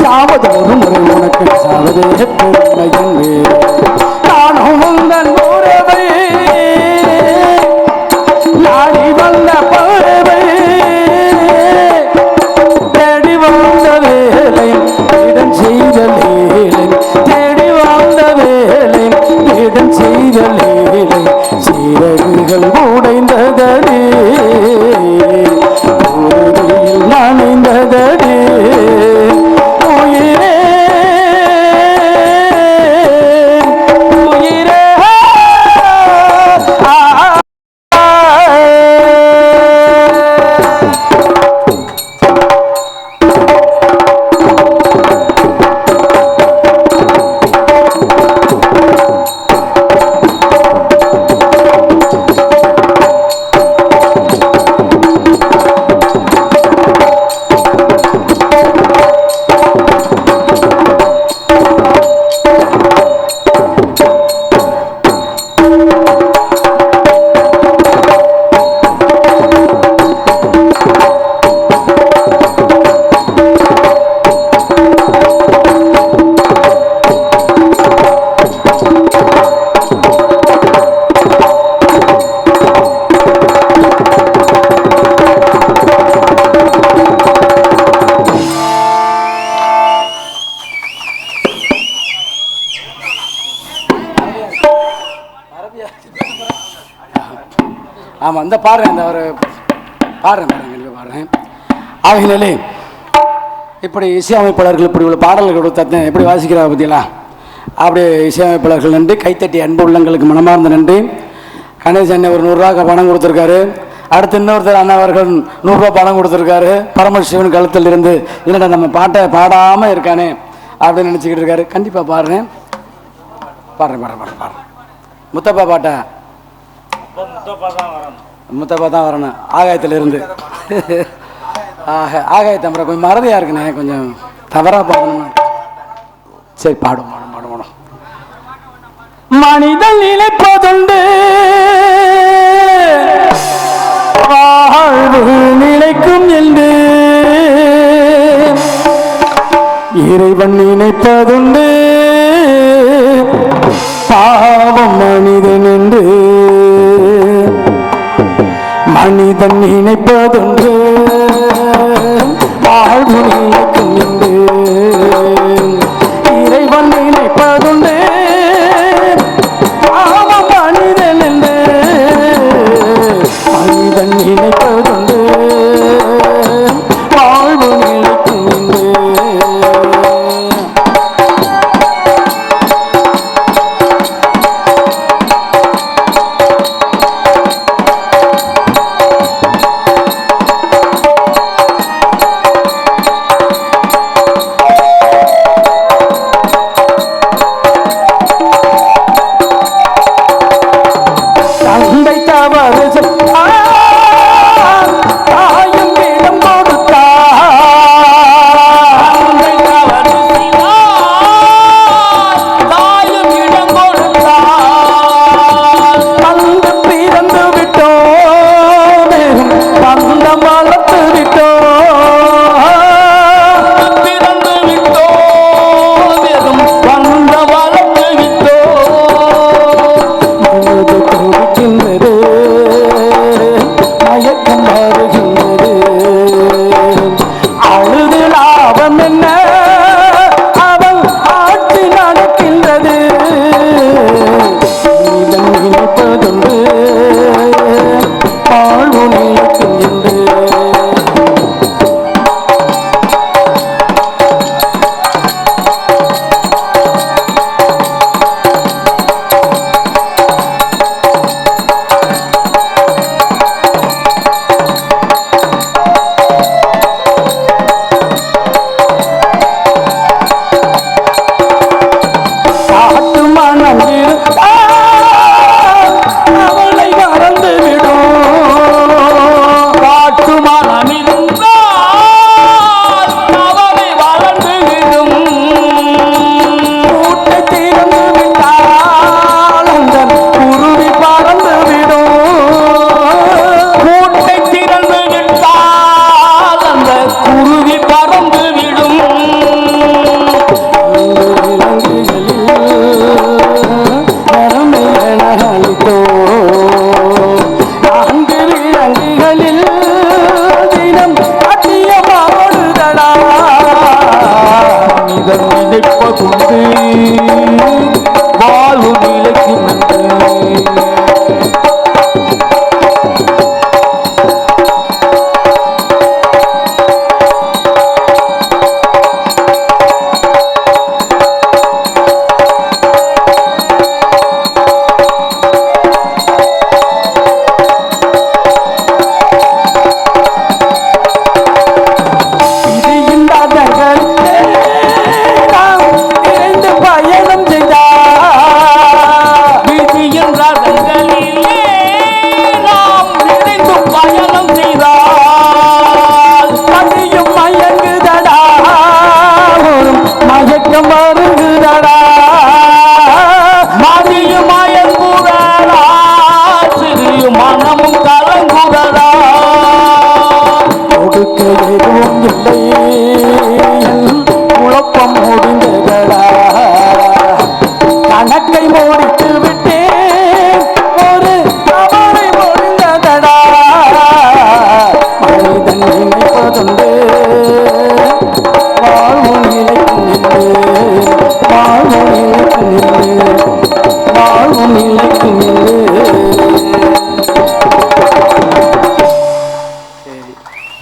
சாவது ஒரு முறை உனக்கு சாவது பெருமையிலே நானும் உந்தன் உறவை நாடி வந்த பறவை தேடி வந்த வேலை இடம் செய்த வேலை தேடி வந்த வேலை இடம் செய்த வேலை சீரடிகள் உடைந்ததடி உறுதியில் நனைந்ததடி உயிரே உயிரே ஆமாம் இந்த பாடுறேன் இந்த ஒரு பாடுறேன் கண்டிப்பாக பாடுறேன். ஆகையினாலே இப்படி இசையமைப்பாளர்கள் இப்படி உள்ள பாடல்கள் கொடுத்தா எப்படி வாசிக்கிறா பற்றியெல்லாம் அப்படி இசையமைப்பாளர்கள் நன்றி. கைத்தட்டி அன்பு உள்ளங்களுக்கு மனமார்ந்த நன்றி. கணேசன் ஒரு 100 ரூபா பணம் கொடுத்துருக்காரு. அடுத்து இன்னொருத்தர் அண்ணா அவர்கள் 100 ரூபா பணம் கொடுத்துருக்காரு. பரமசிவன் கழுத்தில் இருந்து என்னடா நம்ம பாட்டை பாடாமல் இருக்கானே அப்படின்னு நினச்சிக்கிட்டு இருக்காரு. கண்டிப்பாக பாடுறேன் பாடுறேன். முத்தப்பா பாட்டா முத்தப்பா தான் வரணும் ஆகாயத்தில் இருந்து. ஆகாயத்தை அப்புறம் கொஞ்சம் மறதியாக இருக்குண்ணே, கொஞ்சம் தவறாக பாடணும். சரி பாடும். மனிதன் நினைப்பதுண்டு வாழ்வு நிலைக்கும் என்று இறைவன் நினைப்பதுண்டு பாவம் மனிதன் என்று. மனிதன் நினைப்பதுண்டு வாழ்வு நிலைக்கும் என்று இறைவன் நினைப்பதுண்டு பாவம் மனிதன் என்று. மனிதன் நினைப்பதுண்டு வாழ்வு நிலைக்கும் என்று.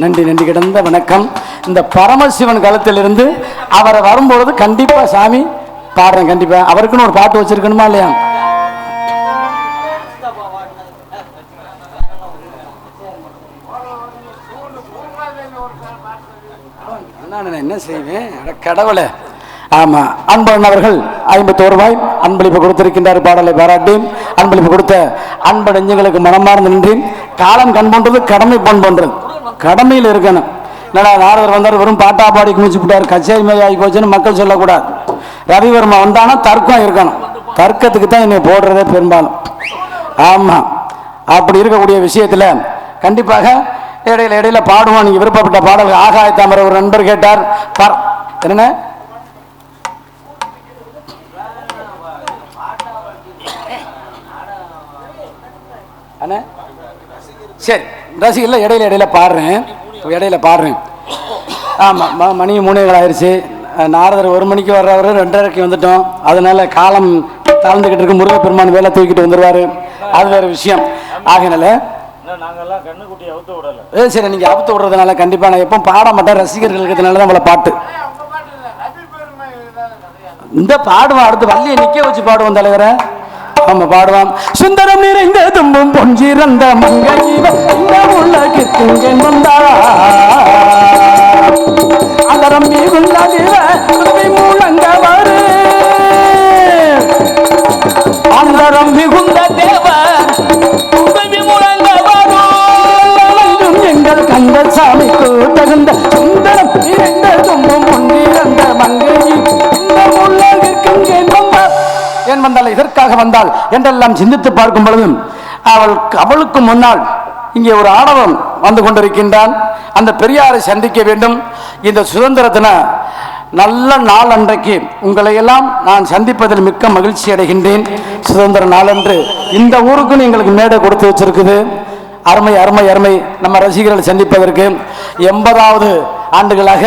நன்றி நன்றி கிடந்த வணக்கம். இந்த பரமசிவன் காலத்திலிருந்து அவரை வரும்பொழுது கண்டிப்பா சாமி பாடுறேன். கண்டிப்பா அவருக்குன்னு ஒரு பாட்டு வச்சிருக்கணுமா இல்லையா? என்ன செய்வேன் கடவுளை. ஆமா, அன்பன் அவர்கள் 51 ரூபாய் அன்பளிப்பு கொடுத்திருக்கின்றார். பாடலை பாராட்டி அன்பளிப்பு கொடுத்த அன்பு நெஞ்சங்களுக்கு மனமார்ந்த நன்றி. காலம் கண் போன்றது, கடமை பொன் போன்றது. கடமையில் இருக்கணும். என்னடா நாரதர் வந்தார் வெறும் பாட்டா பாடி குமிச்சு விட்டார், கச்சேரி மாதிரி ஆகி போச்சுன்னு மக்கள் சொல்லக்கூடாது. ரவிவர்மா வந்தானா தர்க்கம் இருக்கணும். தர்க்கத்துக்கு தான் என்னை போடுறதே பெரும்பாலும். ஆமா, அப்படி இருக்கக்கூடிய விஷயத்துல கண்டிப்பாக இடையில இடையில பாடுவோம். நீங்க விருப்பப்பட்ட பாடல்கள். ஆகாய தாமரை ஒரு நண்பர் கேட்டார். என்ன சரி, ரசிகர்ல இடையில இடையில பாடுறேன். ஆமா, மணி 3 ஆயிடுச்சு. நாரதர் 1 மணிக்கு வர்றவர் 2:30க்கு வந்துட்டோம். அதனால காலம் தாழ்ந்துகிட்டு இருக்கு. முருகப்பெருமான் வேலை தூக்கிட்டு வந்துருவாரு. அது வேற விஷயம். ஆகையினால சரி, நீங்க அவுத்து விடுறதுனால கண்டிப்பா நான் எப்பவும் பாட மாட்டேன். ரசிகர்கள் இருக்கிறதுனால நம்மள பாட்டு இந்த பாடுவான். அடுத்து வள்ளியை நிக்க வச்சு பாடுவோம் தலைவரை. ஆமா, பாடுவான். சுந்தரம் நிறைந்த தும்பும் பொஞ்சிறந்த மங்கை இந்த உலகிற்கு வந்தார். அதரம் மிகுந்த மூலங்கவர் அந்தரம் மிகுந்த தேவர் எங்கள் கந்தசாமிக்கு தகுந்த சுந்தரம் நிறைந்த தும்பும் பொஞ்சிறந்த மங்கை இந்த உலகிற்கு ஏன் வந்தால், இதற்காக வந்தால் என்றெல்லாம் சிந்தித்து பார்க்கும் பொழுதும் அவளுக்கு முன்னால் இங்கே ஒரு ஆணவம் வந்து கொண்டிருக்கின்றான். அந்த பெரியாரை சந்திக்க வேண்டும். இந்த சுதந்திரத்தின நல்ல நாள் அன்றைக்கு உங்களை எல்லாம் நான் சந்திப்பதில் மிக்க மகிழ்ச்சி அடைகின்றேன். சுதந்திர நாளன்று இந்த ஊருக்கு எங்களுக்கு மேடை கொடுத்து வச்சிருக்குது. அருமை அருமை அருமை. நம்ம ரசிகர்கள் சந்திப்பதற்கு 80வது ஆண்டுகளாக,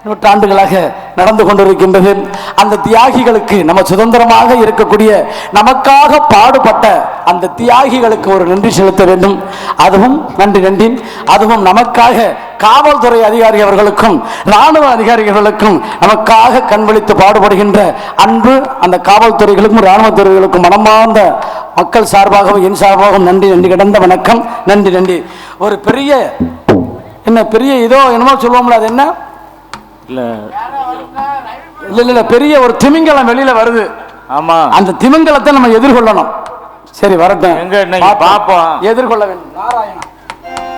நூற்றாண்டுகளாக நடந்து கொண்டிருக்கின்றது. அந்த தியாகிகளுக்கு, நம்ம சுதந்திரமாக இருக்கக்கூடிய நமக்காக பாடுபட்ட அந்த தியாகிகளுக்கு ஒரு நன்றி செலுத்த வேண்டும். அதுவும் நன்றி. அதுவும் நமக்காக காவல்துறை அதிகாரி அவர்களுக்கும் இராணுவ அதிகாரிகளுக்கும் நமக்காக கண்விழித்து பாடுபடுகின்ற அன்பு அந்த காவல்துறைகளுக்கும் இராணுவத்துறைகளுக்கும் மனமார்ந்த மக்கள் சார்பாகவும் என் சார்பாகவும் நன்றி கிடந்த வணக்கம். நன்றி. ஒரு பெரிய இதோ என்னமோ சொல்லுவோம்ல, அது என்ன இல்ல பெரிய ஒரு திமிங்கலம் வெளியில வருது. ஆமா, அந்த திமிங்கலத்தை நம்ம எதிர்கொள்ளணும். சரி, வரட்டும், எதிர்கொள்ள வேண்டும். நாராயணா.